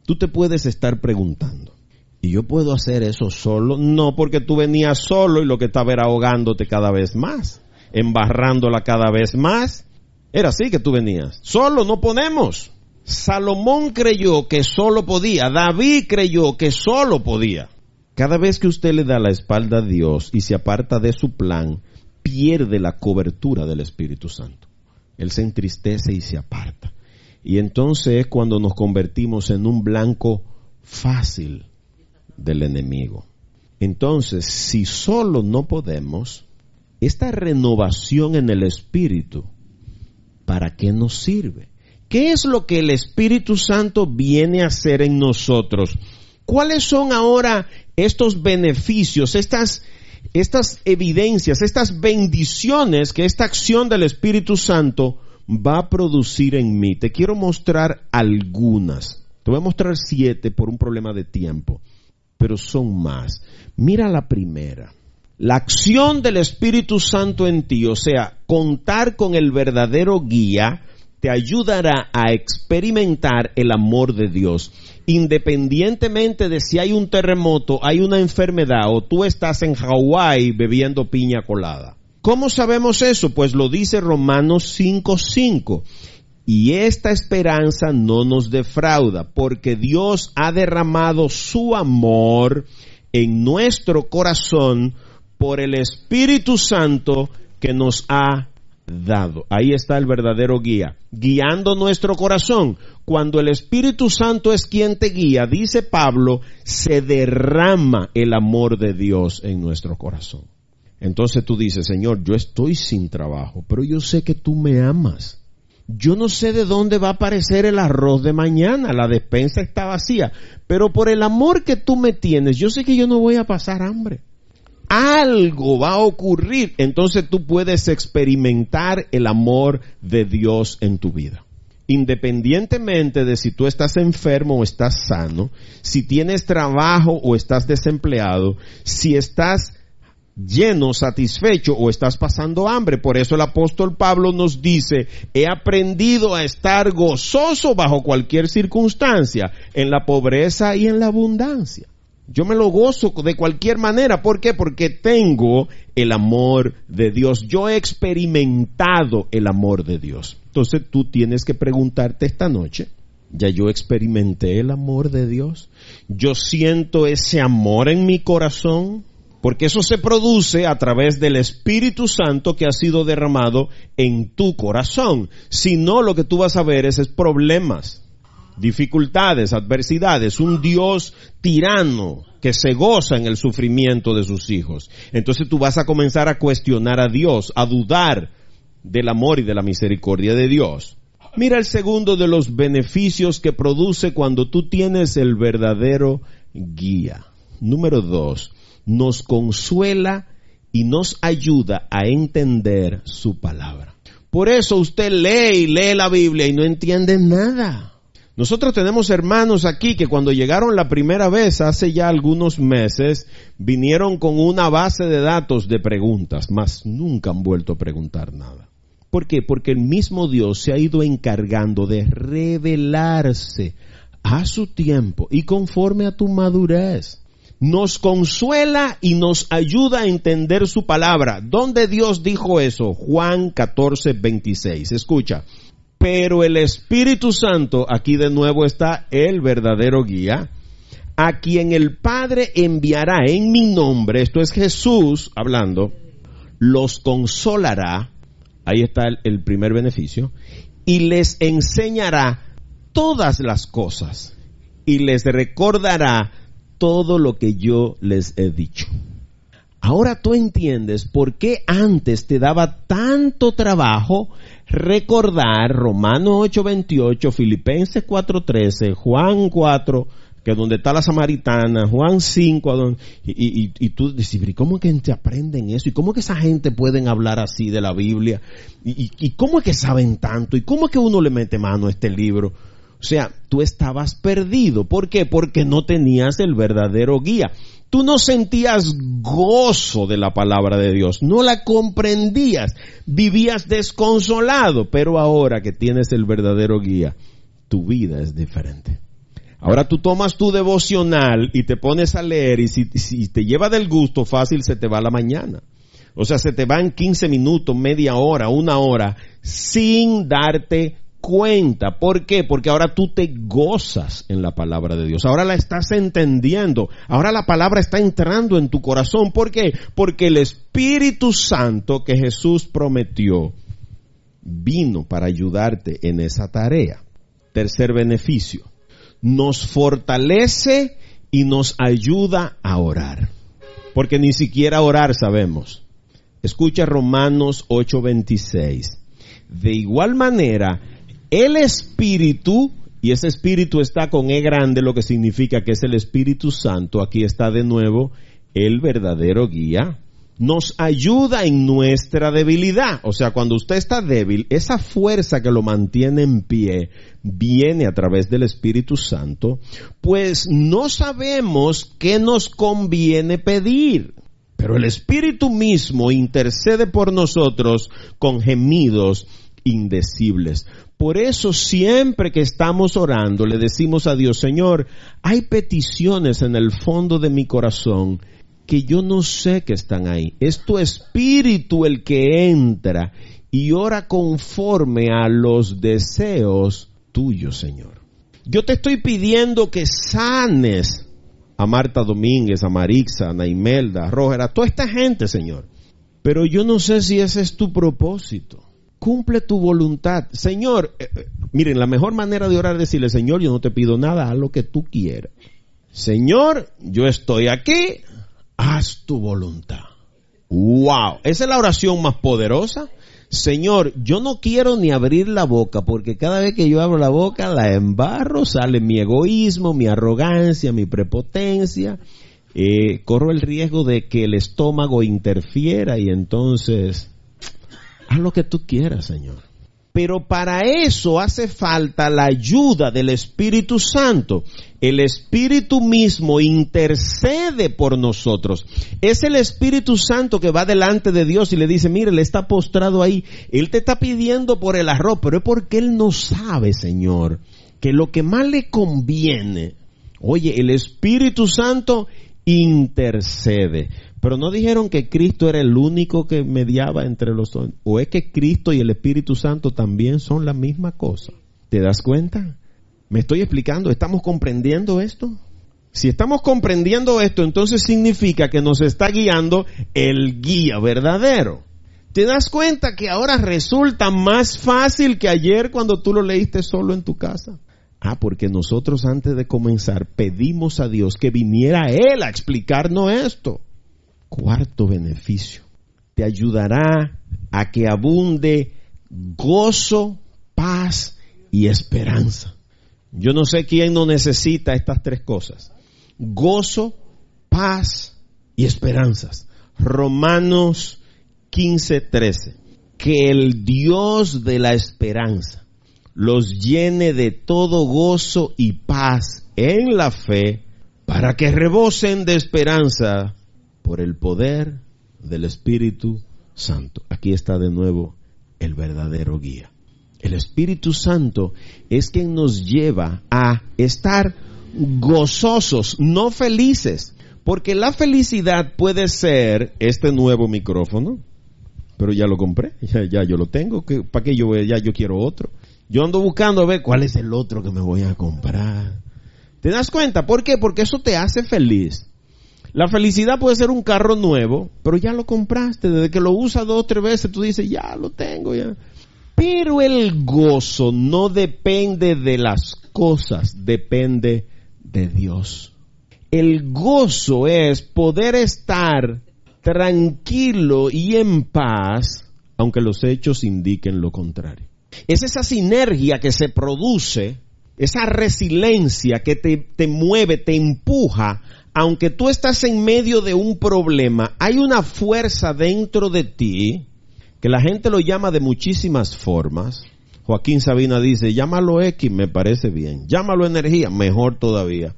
tú te puedes estar preguntando, ¿y yo puedo hacer eso solo? No, porque tú venías solo y lo que estaba era ahogándote cada vez más, embarrándola cada vez más. Era así que tú venías. Solo no podemos. Salomón creyó que solo podía. David creyó que solo podía. Cada vez que usted le da la espalda a Dios y se aparta de su plan, pierde la cobertura del Espíritu Santo. Él se entristece y se aparta. Y entonces es cuando nos convertimos en un blanco fácil del enemigo. Entonces, si solo no podemos, esta renovación en el Espíritu, ¿para qué nos sirve? ¿Qué es lo que el Espíritu Santo viene a hacer en nosotros? ¿Cuáles son ahora estos beneficios, estas evidencias, estas bendiciones que esta acción del Espíritu Santo va a producir en mí? Te quiero mostrar algunas. Te voy a mostrar 7 por un problema de tiempo, pero son más. Mira la primera. La acción del Espíritu Santo en ti, o sea, contar con el verdadero guía, te ayudará a experimentar el amor de Dios. Independientemente de si hay un terremoto, hay una enfermedad o tú estás en Hawái bebiendo piña colada. ¿Cómo sabemos eso? Pues lo dice Romanos 5:5. Y esta esperanza no nos defrauda, porque Dios ha derramado su amor en nuestro corazón por el Espíritu Santo que nos ha dado. Ahí está el verdadero guía, guiando nuestro corazón. Cuando el Espíritu Santo es quien te guía, dice Pablo, se derrama el amor de Dios en nuestro corazón. Entonces tú dices, Señor, yo estoy sin trabajo, pero yo sé que tú me amas. Yo no sé de dónde va a aparecer el arroz de mañana, la despensa está vacía, pero por el amor que tú me tienes, yo sé que yo no voy a pasar hambre. Algo va a ocurrir, entonces tú puedes experimentar el amor de Dios en tu vida. Independientemente de si tú estás enfermo o estás sano, si tienes trabajo o estás desempleado, si estás lleno, satisfecho, o estás pasando hambre. Por eso el apóstol Pablo nos dice, he aprendido a estar gozoso bajo cualquier circunstancia, en la pobreza y en la abundancia. Yo me lo gozo de cualquier manera. ¿Por qué? Porque tengo el amor de Dios. Yo he experimentado el amor de Dios. Entonces tú tienes que preguntarte esta noche, ¿ya yo experimenté el amor de Dios? ¿Yo siento ese amor en mi corazón? Porque eso se produce a través del Espíritu Santo que ha sido derramado en tu corazón. Si no, lo que tú vas a ver es problemas, dificultades, adversidades, un Dios tirano que se goza en el sufrimiento de sus hijos. Entonces tú vas a comenzar a cuestionar a Dios, a dudar del amor y de la misericordia de Dios. Mira el segundo de los beneficios que produce cuando tú tienes el verdadero guía. Número 2, nos consuela y nos ayuda a entender su palabra. Por eso usted lee y lee la Biblia y no entiende nada. Nosotros tenemos hermanos aquí que cuando llegaron la primera vez, hace ya algunos meses, vinieron con una base de datos de preguntas, mas nunca han vuelto a preguntar nada. ¿Por qué? Porque el mismo Dios se ha ido encargando de revelarse a su tiempo y conforme a tu madurez. Nos consuela y nos ayuda a entender su palabra. ¿Dónde Dios dijo eso? Juan 14:26. Escucha. Pero el Espíritu Santo, aquí de nuevo está el verdadero guía, a quien el Padre enviará en mi nombre, esto es Jesús hablando, los consolará, ahí está el primer beneficio, y les enseñará todas las cosas, y les recordará todo lo que yo les he dicho. Ahora tú entiendes por qué antes te daba tanto trabajo recordar Romanos 8:28, Filipenses 4:13, Juan 4, que es donde está la samaritana, Juan 5, y tú dices, ¿cómo es que te aprenden eso? ¿Y cómo es que esa gente pueden hablar así de la Biblia? ¿Y cómo es que saben tanto? ¿Y cómo es que uno le mete mano a este libro? O sea, tú estabas perdido. ¿Por qué? Porque no tenías el verdadero guía. Tú no sentías gozo de la palabra de Dios, no la comprendías, vivías desconsolado, pero ahora que tienes el verdadero guía, tu vida es diferente. Ahora tú tomas tu devocional y te pones a leer y si te lleva del gusto, fácil se te va la mañana. O sea, se te va en 15 minutos, media hora, una hora, sin darte cuenta. ¿Por qué? Porque ahora tú te gozas en la palabra de Dios. Ahora la estás entendiendo. Ahora la palabra está entrando en tu corazón. ¿Por qué? Porque el Espíritu Santo que Jesús prometió vino para ayudarte en esa tarea. Tercer beneficio. Nos fortalece y nos ayuda a orar. Porque ni siquiera orar sabemos. Escucha Romanos 8:26. De igual manera, el Espíritu, y ese Espíritu está con E grande, lo que significa que es el Espíritu Santo, aquí está de nuevo el verdadero guía, nos ayuda en nuestra debilidad. O sea, cuando usted está débil, esa fuerza que lo mantiene en pie viene a través del Espíritu Santo, pues no sabemos qué nos conviene pedir. Pero el Espíritu mismo intercede por nosotros con gemidos indecibles. Por eso siempre que estamos orando le decimos a Dios, Señor, hay peticiones en el fondo de mi corazón que yo no sé que están ahí. Es tu Espíritu el que entra y ora conforme a los deseos tuyos, Señor. Yo te estoy pidiendo que sanes a Marta Domínguez, a Marixa, a Naimelda, a Roger, a toda esta gente, Señor. Pero yo no sé si ese es tu propósito. Cumple tu voluntad. Señor, miren, la mejor manera de orar es decirle, Señor, yo no te pido nada, haz lo que tú quieras. Señor, yo estoy aquí, haz tu voluntad. ¡Wow! Esa es la oración más poderosa. Señor, yo no quiero ni abrir la boca, porque cada vez que yo abro la boca la embarro, sale mi egoísmo, mi arrogancia, mi prepotencia. Corro el riesgo de que el estómago interfiera y entonces haz lo que tú quieras, Señor. Pero para eso hace falta la ayuda del Espíritu Santo. El Espíritu mismo intercede por nosotros. Es el Espíritu Santo que va delante de Dios y le dice, mire, él está postrado ahí. Él te está pidiendo por el arroz, pero es porque él no sabe, Señor, que lo que más le conviene. Oye, el Espíritu Santo intercede. Pero no dijeron que Cristo era el único que mediaba entre los dos. ¿O es que Cristo y el Espíritu Santo también son la misma cosa? ¿Te das cuenta? ¿Me estoy explicando? ¿Estamos comprendiendo esto? Si estamos comprendiendo esto, entonces significa que nos está guiando el guía verdadero. ¿Te das cuenta que ahora resulta más fácil que ayer cuando tú lo leíste solo en tu casa? Porque nosotros antes de comenzar pedimos a Dios que viniera Él a explicarnos esto. Cuarto beneficio, te ayudará a que abunde gozo, paz y esperanza. Yo no sé quién no necesita estas tres cosas: gozo, paz y esperanzas. Romanos 15:13. Que el Dios de la esperanza los llene de todo gozo y paz en la fe, para que rebosen de esperanza por el poder del Espíritu Santo. Aquí está de nuevo el verdadero guía. El Espíritu Santo es quien nos lleva a estar gozosos, no felices. Porque la felicidad puede ser este nuevo micrófono, pero ya lo compré, ya yo lo tengo. ¿Para qué yo quiero otro? Yo ando buscando a ver cuál es el otro que me voy a comprar. ¿Te das cuenta? ¿Por qué? Porque eso te hace feliz. La felicidad puede ser un carro nuevo, pero ya lo compraste. Desde que lo usas 2 o 3 veces, tú dices, ya lo tengo, ya. Pero el gozo no depende de las cosas, depende de Dios. El gozo es poder estar tranquilo y en paz, aunque los hechos indiquen lo contrario. Es esa sinergia que se produce, esa resiliencia que te mueve, te empuja. Aunque tú estás en medio de un problema, hay una fuerza dentro de ti que la gente lo llama de muchísimas formas. Joaquín Sabina dice, llámalo X, me parece bien. Llámalo energía, mejor todavía.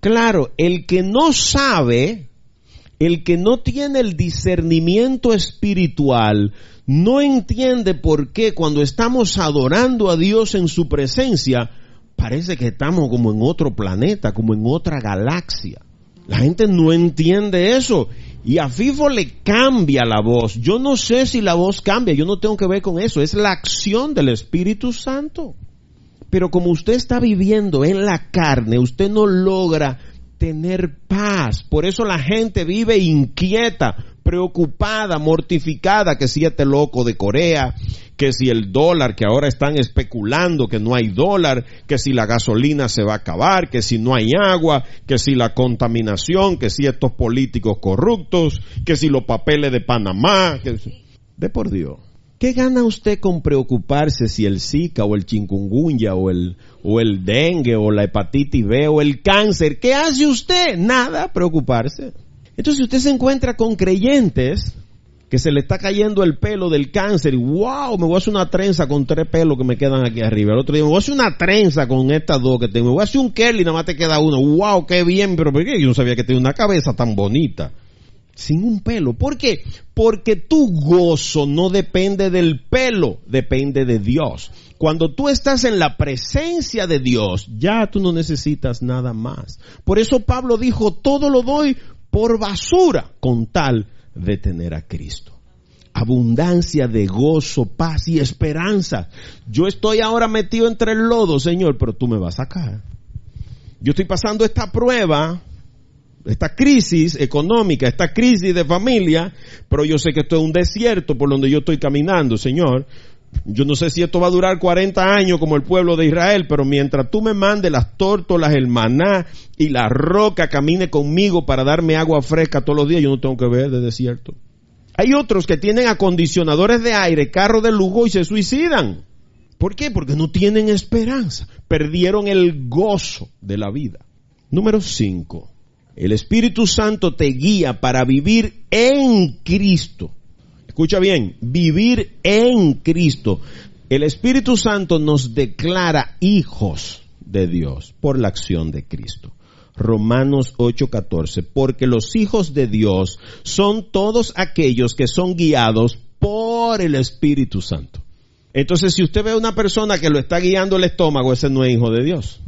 Claro, el que no sabe, el que no tiene el discernimiento espiritual, no entiende por qué cuando estamos adorando a Dios en su presencia, parece que estamos como en otro planeta, como en otra galaxia. La gente no entiende eso. Y a FIFO le cambia la voz. Yo no sé si la voz cambia. Yo no tengo que ver con eso. Es la acción del Espíritu Santo. Pero como usted está viviendo en la carne, usted no logra tener paz. Por eso la gente vive inquieta, preocupada, mortificada, que si este loco de Corea, que si el dólar, que ahora están especulando que no hay dólar, que si la gasolina se va a acabar, que si no hay agua, que si la contaminación, que si estos políticos corruptos, que si los papeles de Panamá, de por Dios. ¿Qué gana usted con preocuparse si el Zika o el chikungunya o el dengue o la hepatitis B o el cáncer? ¿Qué hace usted? Nada, preocuparse. Entonces usted se encuentra con creyentes que se le está cayendo el pelo del cáncer y wow, me voy a hacer una trenza con 3 pelos que me quedan aquí arriba. El otro día me voy a hacer una trenza con estas 2 que tengo. Me voy a hacer un curly y nada más te queda uno. Wow, qué bien, pero ¿por qué? Yo no sabía que tenía una cabeza tan bonita. Sin un pelo. ¿Por qué? Porque tu gozo no depende del pelo, depende de Dios. Cuando tú estás en la presencia de Dios, ya tú no necesitas nada más. Por eso Pablo dijo, todo lo doy por basura con tal de tener a Cristo. Abundancia de gozo, paz y esperanza. Yo estoy ahora metido entre el lodo, Señor, pero tú me vas a sacar. Yo estoy pasando esta prueba, esta crisis económica, esta crisis de familia, pero yo sé que esto es un desierto por donde yo estoy caminando, Señor. Yo no sé si esto va a durar 40 años como el pueblo de Israel, pero mientras tú me mandes las tórtolas, el maná y la roca camine conmigo para darme agua fresca todos los días, yo no tengo que ver de desierto. Hay otros que tienen acondicionadores de aire, carros de lujo y se suicidan. ¿Por qué? Porque no tienen esperanza. Perdieron el gozo de la vida. Número 5. El Espíritu Santo te guía para vivir en Cristo. Escucha bien, vivir en Cristo. El Espíritu Santo nos declara hijos de Dios por la acción de Cristo. Romanos 8:14, porque los hijos de Dios son todos aquellos que son guiados por el Espíritu Santo. Entonces, si usted ve a una persona que lo está guiando el estómago, ese no es hijo de Dios.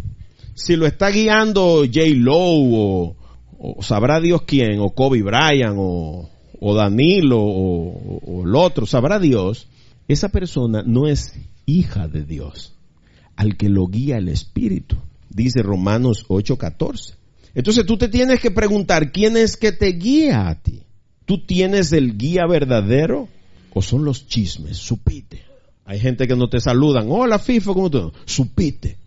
Si lo está guiando J-Lo o sabrá Dios quién, o Kobe Bryant o Danilo o el otro, sabrá Dios, esa persona no es hija de Dios. Al que lo guía el Espíritu, dice Romanos 8:14. Entonces tú te tienes que preguntar, ¿quién es que te guía a ti? ¿Tú tienes el guía verdadero o son los chismes? Supite. Hay gente que no te saludan. Hola, FIFO, ¿cómo tú? Supite.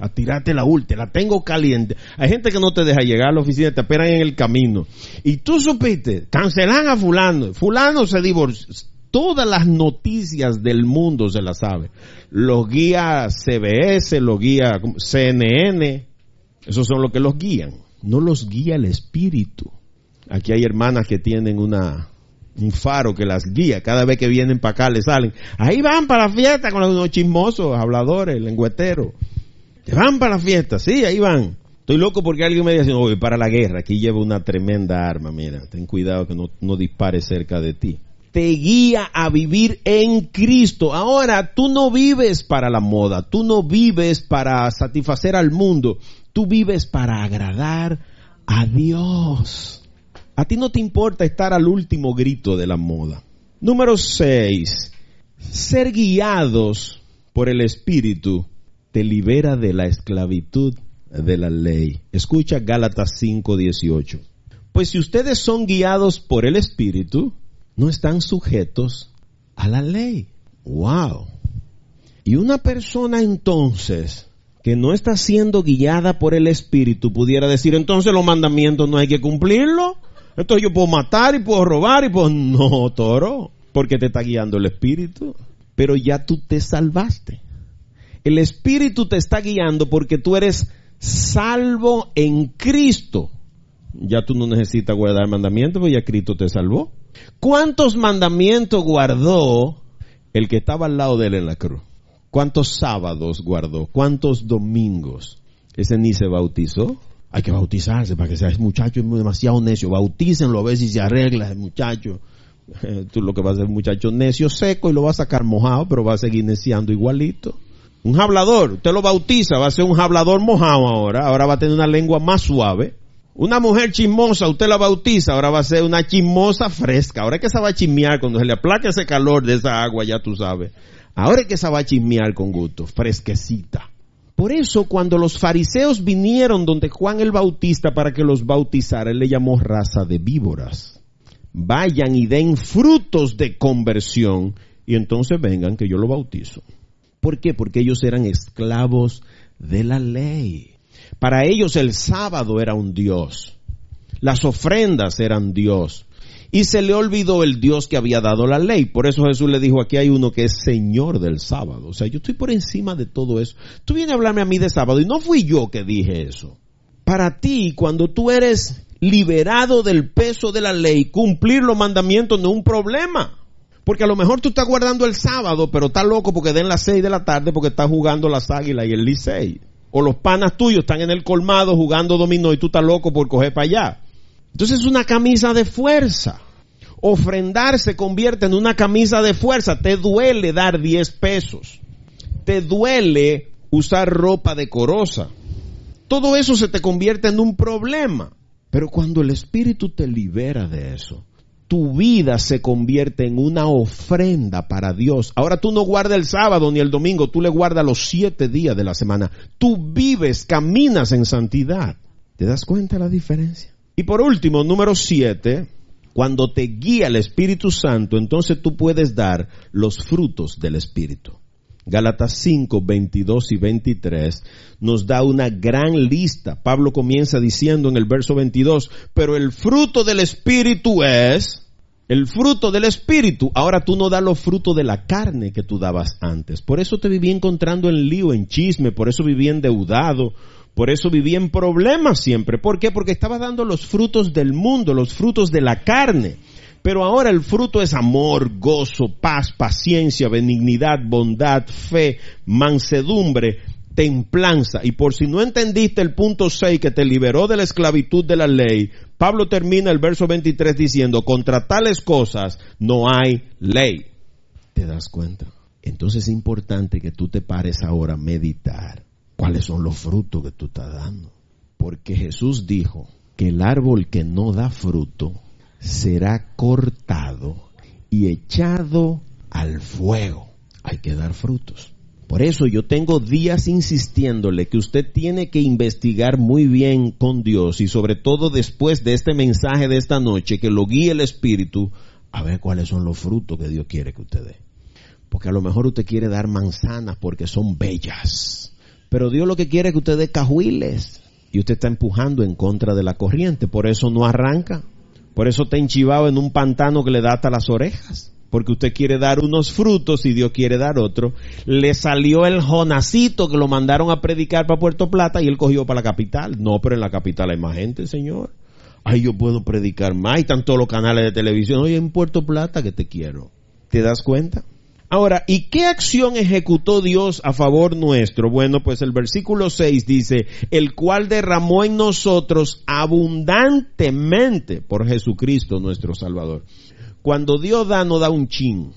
A tirarte la última, la tengo caliente. Hay gente que no te deja llegar a la oficina, te esperan en el camino. Y tú supiste, cancelan a fulano. Fulano se divorció. Todas las noticias del mundo se las sabe. Los guía CBS, los guía CNN. Esos son los que los guían. No los guía el Espíritu. Aquí hay hermanas que tienen un faro que las guía. Cada vez que vienen para acá le salen. Ahí van para la fiesta con unos chismosos, habladores, lengüeteros. Te van para la fiesta, sí, ahí van. Estoy loco porque alguien me dice, voy para la guerra, aquí llevo una tremenda arma, mira, ten cuidado que no dispare cerca de ti. Te guía a vivir en Cristo. Ahora, tú no vives para la moda, tú no vives para satisfacer al mundo, tú vives para agradar a Dios. A ti no te importa estar al último grito de la moda. Número 6, ser guiados por el Espíritu te libera de la esclavitud de la ley. Escucha Gálatas 5:18. Pues si ustedes son guiados por el Espíritu, no están sujetos a la ley. ¡Wow! Y una persona entonces que no está siendo guiada por el Espíritu pudiera decir, entonces los mandamientos no hay que cumplirlos. Entonces yo puedo matar y puedo robar y puedo... No, toro, porque te está guiando el Espíritu. Pero ya tú te salvaste. El Espíritu te está guiando porque tú eres salvo en Cristo. Ya tú no necesitas guardar mandamientos porque ya Cristo te salvó. ¿Cuántos mandamientos guardó el que estaba al lado de él en la cruz? ¿Cuántos sábados guardó? ¿Cuántos domingos? Ese ni se bautizó. Hay que bautizarse para que sea. Ese muchacho es demasiado necio. Bautícenlo a ver si se arregla el muchacho. Tú lo que vas a hacer, muchacho necio seco, y lo vas a sacar mojado, pero va a seguir neciando igualito. Un hablador, usted lo bautiza, va a ser un hablador mojado ahora va a tener una lengua más suave. Una mujer chismosa, usted la bautiza, ahora va a ser una chismosa fresca. Ahora es que se va a chismear cuando se le aplaque ese calor de esa agua, ya tú sabes. Ahora es que se va a chismear con gusto, fresquecita. Por eso cuando los fariseos vinieron donde Juan el Bautista para que los bautizara, él le llamó raza de víboras. Vayan y den frutos de conversión y entonces vengan que yo lo bautizo. ¿Por qué? Porque ellos eran esclavos de la ley. Para ellos el sábado era un Dios. Las ofrendas eran Dios. Y se le olvidó el Dios que había dado la ley. Por eso Jesús le dijo, aquí hay uno que es Señor del sábado. O sea, yo estoy por encima de todo eso. Tú vienes a hablarme a mí de sábado y no fui yo que dije eso. Para ti, cuando tú eres liberado del peso de la ley, cumplir los mandamientos no es un problema. Porque a lo mejor tú estás guardando el sábado, pero estás loco porque den las 6 de la tarde porque estás jugando las Águilas y el Licey. O los panas tuyos están en el colmado jugando dominó y tú estás loco por coger para allá. Entonces es una camisa de fuerza. Ofrendar se convierte en una camisa de fuerza. Te duele dar 10 pesos. Te duele usar ropa decorosa. Todo eso se te convierte en un problema. Pero cuando el Espíritu te libera de eso, tu vida se convierte en una ofrenda para Dios. Ahora tú no guardas el sábado ni el domingo, tú le guardas los 7 días de la semana. Tú vives, caminas en santidad. ¿Te das cuenta de la diferencia? Y por último, número 7, cuando te guía el Espíritu Santo, entonces tú puedes dar los frutos del Espíritu. Gálatas 5, 22 y 23 nos da una gran lista. Pablo comienza diciendo en el verso 22, pero el fruto del Espíritu es... El fruto del Espíritu. Ahora tú no das los frutos de la carne que tú dabas antes. Por eso te viví encontrando en lío, en chisme, por eso viví endeudado, por eso viví en problemas siempre. ¿Por qué? Porque estabas dando los frutos del mundo, los frutos de la carne. Pero ahora el fruto es amor, gozo, paz, paciencia, benignidad, bondad, fe, mansedumbre, templanza. Y por si no entendiste el punto 6 que te liberó de la esclavitud de la ley, Pablo termina el verso 23 diciendo, contra tales cosas no hay ley. ¿Te das cuenta? Entonces es importante que tú te pares ahora a meditar cuáles son los frutos que tú estás dando. Porque Jesús dijo que el árbol que no da fruto será cortado y echado al fuego. Hay que dar frutos. Por eso yo tengo días insistiéndole que usted tiene que investigar muy bien con Dios y sobre todo después de este mensaje de esta noche, que lo guíe el Espíritu a ver cuáles son los frutos que Dios quiere que usted dé. Porque a lo mejor usted quiere dar manzanas porque son bellas, pero Dios lo que quiere es que usted dé cajuiles y usted está empujando en contra de la corriente, por eso no arranca. Por eso está enchivado en un pantano que le da hasta las orejas. Porque usted quiere dar unos frutos y Dios quiere dar otro. Le salió el Jonasito que lo mandaron a predicar para Puerto Plata y él cogió para la capital. No, pero en la capital hay más gente, señor. Ay, yo puedo predicar más. Hay tantos los canales de televisión. Oye, en Puerto Plata que te quiero. ¿Te das cuenta? Ahora, ¿y qué acción ejecutó Dios a favor nuestro? Bueno, pues el versículo 6 dice, el cual derramó en nosotros abundantemente por Jesucristo nuestro Salvador. Cuando Dios da, no da un chin.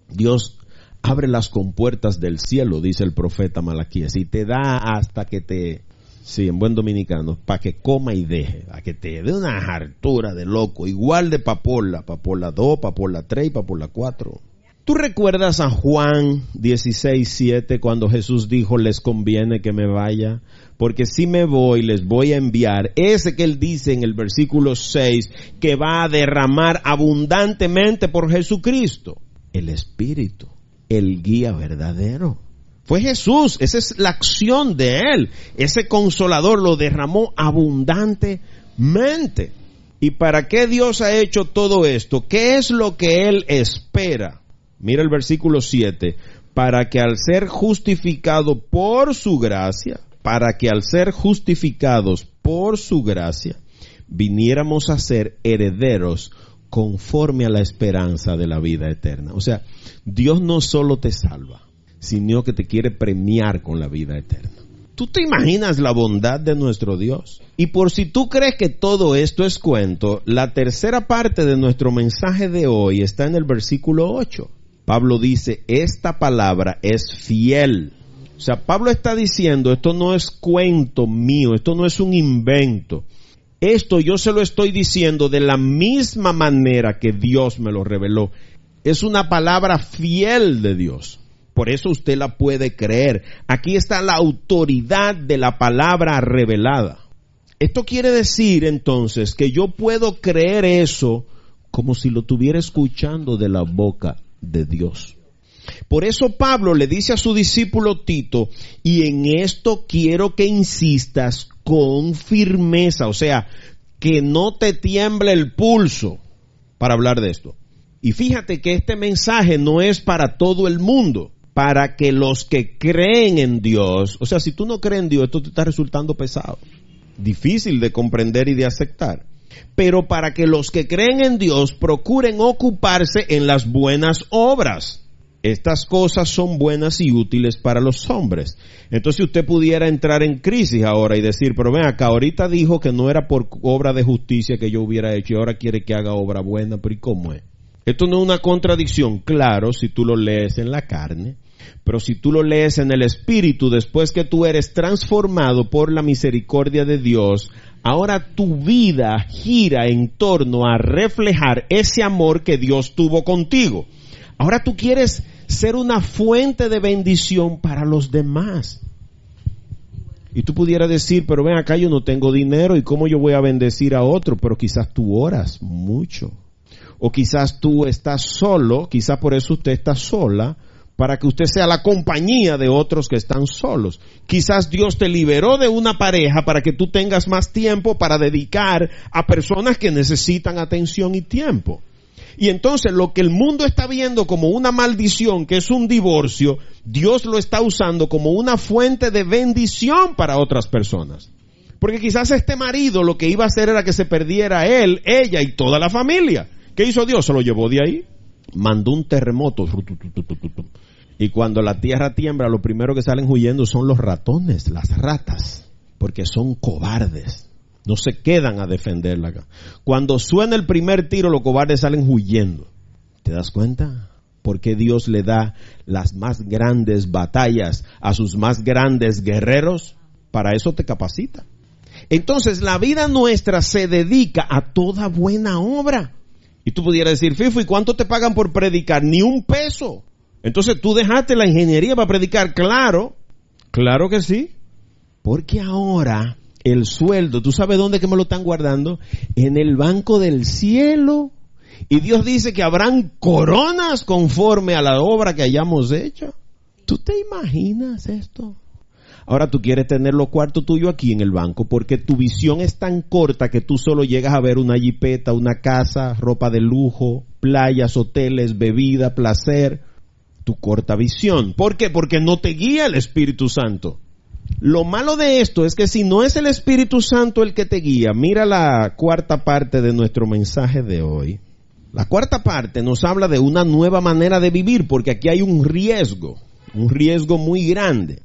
Dios abre las compuertas del cielo, dice el profeta Malaquías, y te da hasta que te, sí, en buen dominicano, para que coma y deje, a que te dé una hartura de loco, igual de papola 2, papola 3 y papola 4. ¿Tú recuerdas a Juan 16:7 cuando Jesús dijo, les conviene que me vaya? Porque si me voy, les voy a enviar. Ese que él dice en el versículo 6, que va a derramar abundantemente por Jesucristo. El Espíritu, el guía verdadero. Fue Jesús, esa es la acción de él. Ese consolador lo derramó abundantemente. ¿Y para qué Dios ha hecho todo esto? ¿Qué es lo que él espera? Mira el versículo 7, para que al ser justificado por su gracia, viniéramos a ser herederos conforme a la esperanza de la vida eterna. O sea, Dios no solo te salva, sino que te quiere premiar con la vida eterna. ¿Tú te imaginas la bondad de nuestro Dios? Y por si tú crees que todo esto es cuento, la tercera parte de nuestro mensaje de hoy está en el versículo 8. Pablo dice, esta palabra es fiel. O sea, Pablo está diciendo, esto no es cuento mío, esto no es un invento. Esto yo se lo estoy diciendo de la misma manera que Dios me lo reveló. Es una palabra fiel de Dios. Por eso usted la puede creer. Aquí está la autoridad de la palabra revelada. Esto quiere decir entonces que yo puedo creer eso como si lo estuviera escuchando de la boca de Dios. Por eso Pablo le dice a su discípulo Tito, y en esto quiero que insistas con firmeza, o sea, que no te tiemble el pulso para hablar de esto. Y fíjate que este mensaje no es para todo el mundo, para que los que creen en Dios, o sea, si tú no crees en Dios, esto te está resultando pesado, difícil de comprender y de aceptar. Pero para que los que creen en Dios procuren ocuparse en las buenas obras. Estas cosas son buenas y útiles para los hombres. Entonces usted pudiera entrar en crisis ahora y decir, pero ven acá, ahorita dijo que no era por obra de justicia que yo hubiera hecho y ahora quiere que haga obra buena, pero ¿y cómo es? Esto no es una contradicción, claro, si tú lo lees en la carne, pero si tú lo lees en el Espíritu, después que tú eres transformado por la misericordia de Dios, ahora tu vida gira en torno a reflejar ese amor que Dios tuvo contigo. Ahora tú quieres ser una fuente de bendición para los demás. Y tú pudieras decir, pero ven acá, yo no tengo dinero y cómo yo voy a bendecir a otro, pero quizás tú oras mucho. O quizás tú estás solo, quizás por eso usted está sola, para que usted sea la compañía de otros que están solos. Quizás Dios te liberó de una pareja para que tú tengas más tiempo para dedicar a personas que necesitan atención y tiempo. Y entonces lo que el mundo está viendo como una maldición, que es un divorcio, Dios lo está usando como una fuente de bendición para otras personas. Porque quizás este marido lo que iba a hacer era que se perdiera él, ella y toda la familia. ¿Qué hizo Dios? Se lo llevó de ahí. Mandó un terremoto. Y cuando la tierra tiembla, lo primero que salen huyendo son los ratones, las ratas, porque son cobardes. No se quedan a defenderla. Cuando suena el primer tiro, los cobardes salen huyendo. ¿Te das cuenta? Porque Dios le da las más grandes batallas a sus más grandes guerreros. Para eso te capacita. Entonces la vida nuestra se dedica a toda buena obra. Y tú pudieras decir, Fifo, ¿y cuánto te pagan por predicar? Ni un peso. Entonces tú dejaste la ingeniería para predicar. Claro que sí. Porque ahora el sueldo, ¿tú sabes dónde que me lo están guardando? En el banco del cielo. Y Dios dice que habrán coronas conforme a la obra que hayamos hecho. ¿Tú te imaginas esto? Ahora tú quieres tener los cuartos tuyos aquí en el banco porque tu visión es tan corta que tú solo llegas a ver una jipeta, una casa, ropa de lujo, playas, hoteles, bebida, placer. Tu corta visión. ¿Por qué? Porque no te guía el Espíritu Santo. Lo malo de esto es que si no es el Espíritu Santo el que te guía, mira la cuarta parte de nuestro mensaje de hoy. La cuarta parte nos habla de una nueva manera de vivir, porque aquí hay un riesgo muy grande.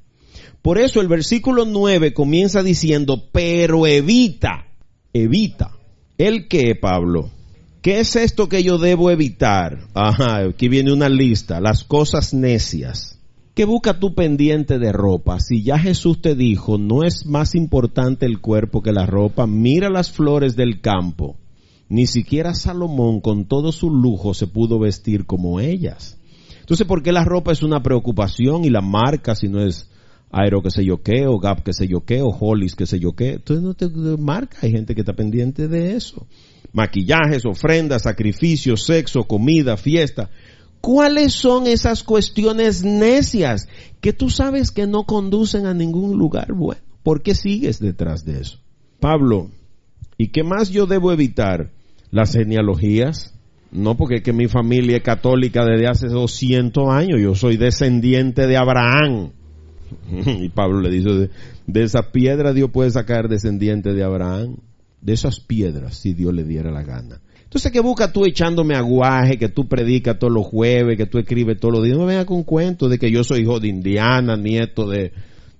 Por eso el versículo 9 comienza diciendo, pero evita. ¿El qué, Pablo? ¿Qué es esto que yo debo evitar? Ajá, aquí viene una lista, las cosas necias. ¿Qué busca tú pendiente de ropa? Si ya Jesús te dijo, no es más importante el cuerpo que la ropa, mira las flores del campo. Ni siquiera Salomón con todo su lujo se pudo vestir como ellas. Entonces, ¿por qué la ropa es una preocupación y la marca si no es Aero que sé yo qué, o Gap que sé yo qué, o Hollis que sé yo qué? Entonces no te marca, hay gente que está pendiente de eso. Maquillajes, ofrendas, sacrificios, sexo, comida, fiesta. ¿Cuáles son esas cuestiones necias que tú sabes que no conducen a ningún lugar bueno? ¿Por qué sigues detrás de eso? Pablo, ¿y qué más yo debo evitar? Las genealogías. No, porque es que mi familia es católica desde hace 200 años. Yo soy descendiente de Abraham. Y Pablo le dice, de esa piedra Dios puede sacar descendiente de Abraham. De esas piedras, si Dios le diera la gana. Entonces, ¿qué busca tú echándome aguaje, que tú predicas todos los jueves, que tú escribes todos los días? No me vengas con cuentos de que yo soy hijo de Indiana, nieto de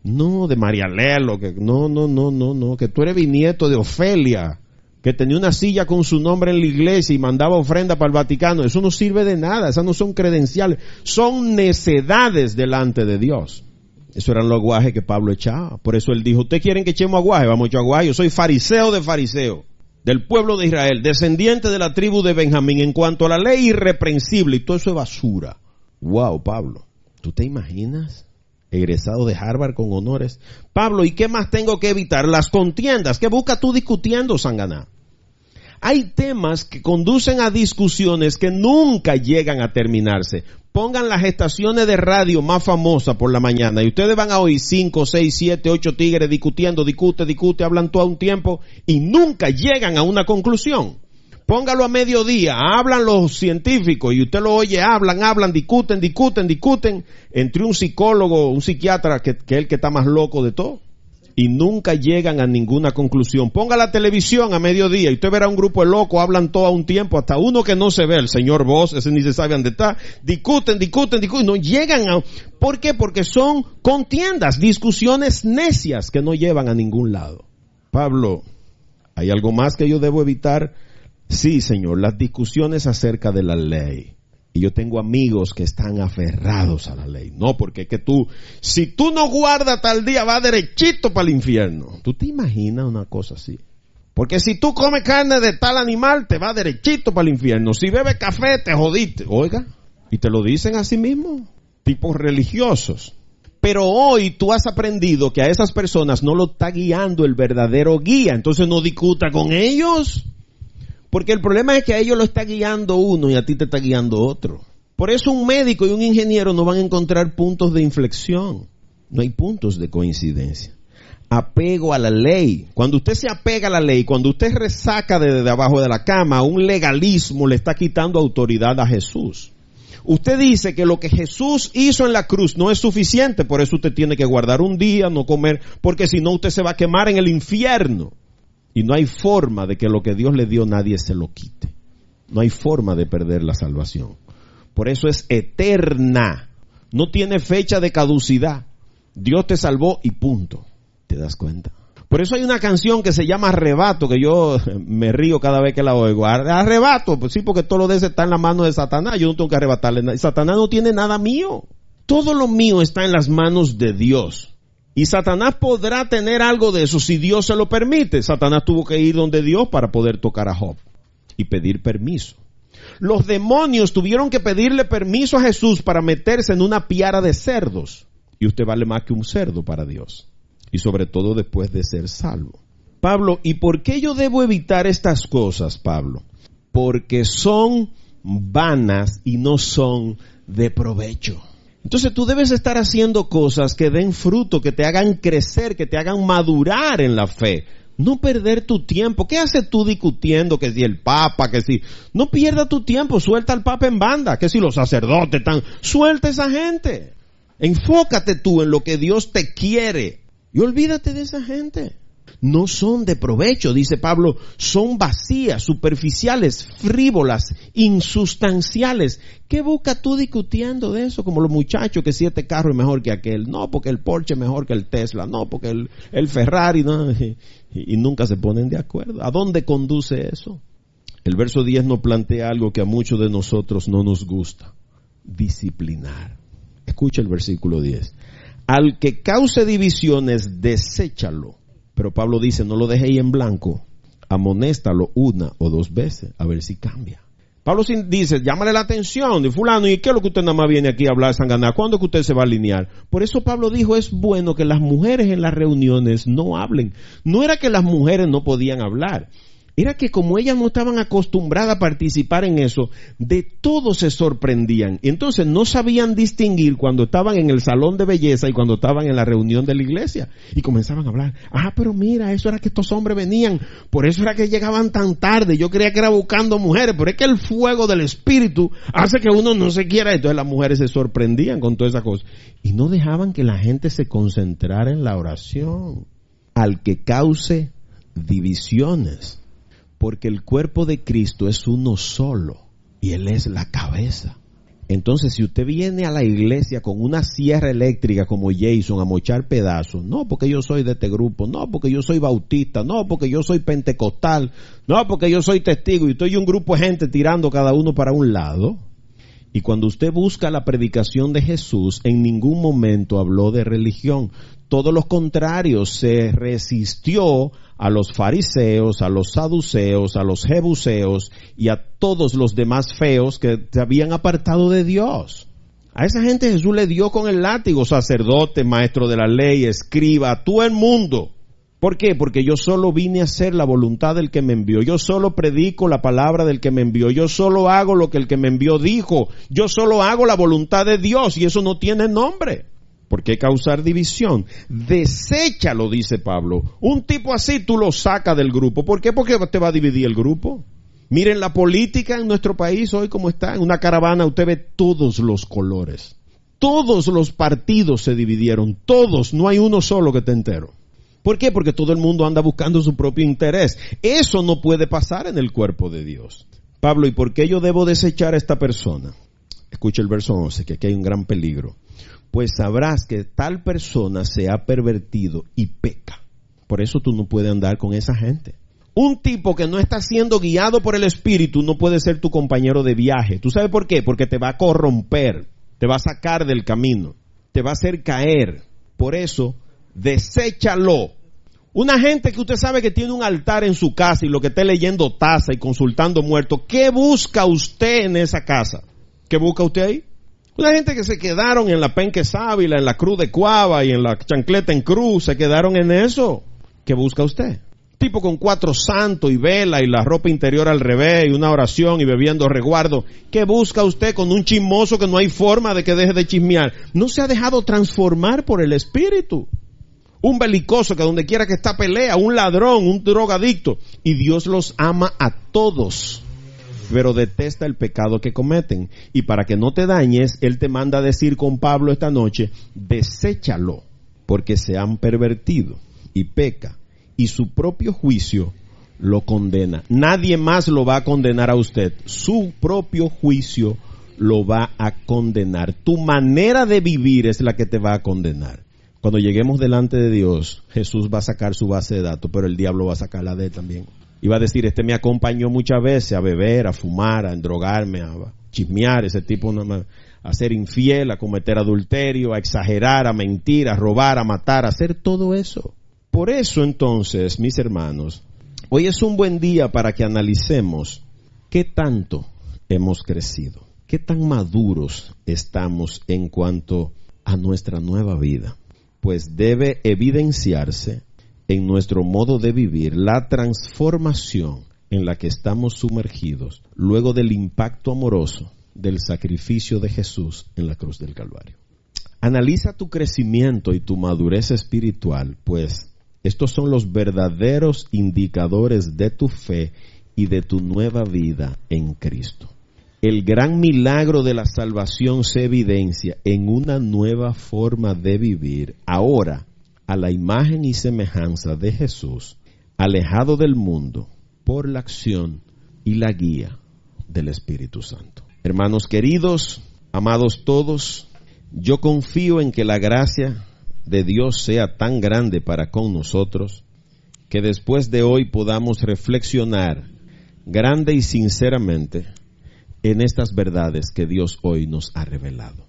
María Lelo, que no, que tú eres bisnieto de Ofelia, que tenía una silla con su nombre en la iglesia y mandaba ofrenda para el Vaticano. Eso no sirve de nada, esas no son credenciales, son necedades delante de Dios. Eso eran los aguajes que Pablo echaba. Por eso él dijo, ¿ustedes quieren que echemos aguaje? Vamos a echar aguaje. Yo soy fariseo de fariseo, del pueblo de Israel, descendiente de la tribu de Benjamín, en cuanto a la ley irreprensible, y todo eso es basura. Wow, Pablo, ¿tú te imaginas? Egresado de Harvard con honores. Pablo, ¿y qué más tengo que evitar? Las contiendas. ¿Qué buscas tú discutiendo, Sanganá? Hay temas que conducen a discusiones que nunca llegan a terminarse. Pongan las estaciones de radio más famosas por la mañana y ustedes van a oír 5, 6, 7, 8 tigres discutiendo, discute, hablan todo a un tiempo y nunca llegan a una conclusión. Póngalo a mediodía, hablan los científicos y usted lo oye, hablan, discuten, entre un psicólogo, un psiquiatra que es el que está más loco de todo. Y nunca llegan a ninguna conclusión. Ponga la televisión a mediodía y usted verá un grupo de locos, hablan todo a un tiempo, hasta uno que no se ve, el señor Voss, ese ni se sabe dónde está, discuten, no llegan a... ¿Por qué? Porque son contiendas, discusiones necias que no llevan a ningún lado. Pablo, ¿hay algo más que yo debo evitar? Sí, Señor, las discusiones acerca de la ley. Y yo tengo amigos que están aferrados a la ley. No, porque es que si tú no guardas tal día, va derechito para el infierno. ¿Tú te imaginas una cosa así? Porque si tú comes carne de tal animal, te va derechito para el infierno. Si bebes café, te jodiste. Oiga, y te lo dicen así mismo, tipos religiosos. Pero hoy tú has aprendido que a esas personas no lo está guiando el verdadero guía. Entonces no discuta con ellos. Porque el problema es que a ellos lo está guiando uno y a ti te está guiando otro. Por eso un médico y un ingeniero no van a encontrar puntos de inflexión. No hay puntos de coincidencia. Apego a la ley. Cuando usted se apega a la ley, cuando usted resaca de abajo de la cama, un legalismo le está quitando autoridad a Jesús. Usted dice que lo que Jesús hizo en la cruz no es suficiente, por eso usted tiene que guardar un día, no comer, porque si no usted se va a quemar en el infierno. Y no hay forma de que lo que Dios le dio nadie se lo quite. No hay forma de perder la salvación. Por eso es eterna. No tiene fecha de caducidad. Dios te salvó y punto. ¿Te das cuenta? Por eso hay una canción que se llama Arrebato, que yo me río cada vez que la oigo. Arrebato, pues sí, porque todo lo de ese está en la mano de Satanás. Yo no tengo que arrebatarle nada. Satanás no tiene nada mío. Todo lo mío está en las manos de Dios. Y Satanás podrá tener algo de eso si Dios se lo permite. Satanás tuvo que ir donde Dios para poder tocar a Job y pedir permiso. Los demonios tuvieron que pedirle permiso a Jesús para meterse en una piara de cerdos. Y usted vale más que un cerdo para Dios. Y sobre todo después de ser salvo. Pablo, ¿y por qué yo debo evitar estas cosas, Pablo? Porque son vanas y no son de provecho. Entonces tú debes estar haciendo cosas que den fruto, que te hagan crecer, que te hagan madurar en la fe. No perder tu tiempo. ¿Qué haces tú discutiendo que si el Papa, que si... No pierda tu tiempo, suelta al Papa en banda. Que si los sacerdotes están... Suelta a esa gente. Enfócate tú en lo que Dios te quiere. Y olvídate de esa gente. No son de provecho, dice Pablo, son vacías, superficiales, frívolas, insustanciales. ¿Qué buscas tú discutiendo de eso? Como los muchachos que si este carro es mejor que aquel. No, porque el Porsche es mejor que el Tesla. No, porque el Ferrari. No. Y nunca se ponen de acuerdo. ¿A dónde conduce eso? El verso 10 nos plantea algo que a muchos de nosotros no nos gusta. Disciplinar. Escucha el versículo 10. Al que cause divisiones, deséchalo. Pero Pablo dice, no lo dejéis en blanco, amonéstalo 1 o 2 veces, a ver si cambia. Pablo dice, llámale la atención, de fulano, ¿y qué es lo que usted nada más viene aquí a hablar, sanganá? ¿Cuándo es que usted se va a alinear? Por eso Pablo dijo, es bueno que las mujeres en las reuniones no hablen. No era que las mujeres no podían hablar, era que como ellas no estaban acostumbradas a participar en eso, de todo se sorprendían. Y entonces no sabían distinguir cuando estaban en el salón de belleza y cuando estaban en la reunión de la iglesia. Y comenzaban a hablar, pero mira, eso era que estos hombres venían, por eso era que llegaban tan tarde. Yo creía que era buscando mujeres, pero es que el fuego del Espíritu hace que uno no se quiera. Entonces las mujeres se sorprendían con toda esa cosa. Y no dejaban que la gente se concentrara en la oración. Al que cause divisiones. Porque el cuerpo de Cristo es uno solo y Él es la cabeza. Entonces, si usted viene a la iglesia con una sierra eléctrica como Jason a mochar pedazos, no porque yo soy de este grupo, no porque yo soy bautista, no porque yo soy pentecostal, no porque yo soy testigo y estoy un grupo de gente tirando cada uno para un lado. Y cuando usted busca la predicación de Jesús, en ningún momento habló de religión. Todo lo contrario, se resistió a los fariseos, a los saduceos, a los jebuseos y a todos los demás feos que se habían apartado de Dios. A esa gente Jesús le dio con el látigo, sacerdote, maestro de la ley, escriba, a todo el mundo. ¿Por qué? Porque yo solo vine a hacer la voluntad del que me envió. Yo solo predico la palabra del que me envió. Yo solo hago lo que el que me envió dijo. Yo solo hago la voluntad de Dios y eso no tiene nombre. ¿Por qué causar división? Deséchalo, dice Pablo. Un tipo así tú lo sacas del grupo. ¿Por qué? Porque te va a dividir el grupo. Miren la política en nuestro país hoy como está. En una caravana usted ve todos los colores. Todos los partidos se dividieron. Todos. No hay uno solo que esté entero. ¿Por qué? Porque todo el mundo anda buscando su propio interés. Eso no puede pasar en el cuerpo de Dios. Pablo, ¿y por qué yo debo desechar a esta persona? Escucha el verso 11, que aquí hay un gran peligro. Pues sabrás que tal persona se ha pervertido y peca. Por eso tú no puedes andar con esa gente. Un tipo que no está siendo guiado por el Espíritu no puede ser tu compañero de viaje. ¿Tú sabes por qué? Porque te va a corromper, te va a sacar del camino, te va a hacer caer. Por eso, deséchalo. Una gente que usted sabe que tiene un altar en su casa y lo que esté leyendo taza y consultando muertos, ¿qué busca usted en esa casa? ¿Qué busca usted ahí? Una gente que se quedaron en la penque sábila, en la cruz de Cuava y en la chancleta en cruz, se quedaron en eso. ¿Qué busca usted? Tipo con 4 santos y vela y la ropa interior al revés y una oración y bebiendo resguardo. ¿Qué busca usted con un chismoso que no hay forma de que deje de chismear? No se ha dejado transformar por el Espíritu. Un belicoso que donde quiera que está pelea, un ladrón, un drogadicto. Y Dios los ama a todos, pero detesta el pecado que cometen. Y para que no te dañes, Él te manda a decir con Pablo esta noche, deséchalo, porque se han pervertido y peca, y su propio juicio lo condena. Nadie más lo va a condenar a usted. Su propio juicio lo va a condenar. Tu manera de vivir es la que te va a condenar. Cuando lleguemos delante de Dios, Jesús va a sacar su base de datos, pero el diablo va a sacar la de él también. Y va a decir, este me acompañó muchas veces a beber, a fumar, a endrogarme, a chismear, ese tipo, a ser infiel, a cometer adulterio, a exagerar, a mentir, a robar, a matar, a hacer todo eso. Por eso entonces, mis hermanos, hoy es un buen día para que analicemos qué tanto hemos crecido, qué tan maduros estamos en cuanto a nuestra nueva vida. Pues debe evidenciarse en nuestro modo de vivir la transformación en la que estamos sumergidos luego del impacto amoroso del sacrificio de Jesús en la cruz del Calvario. Analiza tu crecimiento y tu madurez espiritual, pues estos son los verdaderos indicadores de tu fe y de tu nueva vida en Cristo. El gran milagro de la salvación se evidencia en una nueva forma de vivir, ahora a la imagen y semejanza de Jesús, alejado del mundo por la acción y la guía del Espíritu Santo. Hermanos queridos, amados todos, yo confío en que la gracia de Dios sea tan grande para con nosotros, que después de hoy podamos reflexionar grande y sinceramente en estas verdades que Dios hoy nos ha revelado.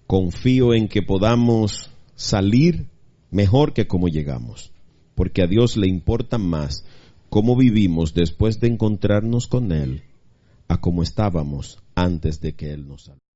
Confío en que podamos salir mejor que como llegamos, porque a Dios le importa más cómo vivimos después de encontrarnos con Él a cómo estábamos antes de que Él nos salve.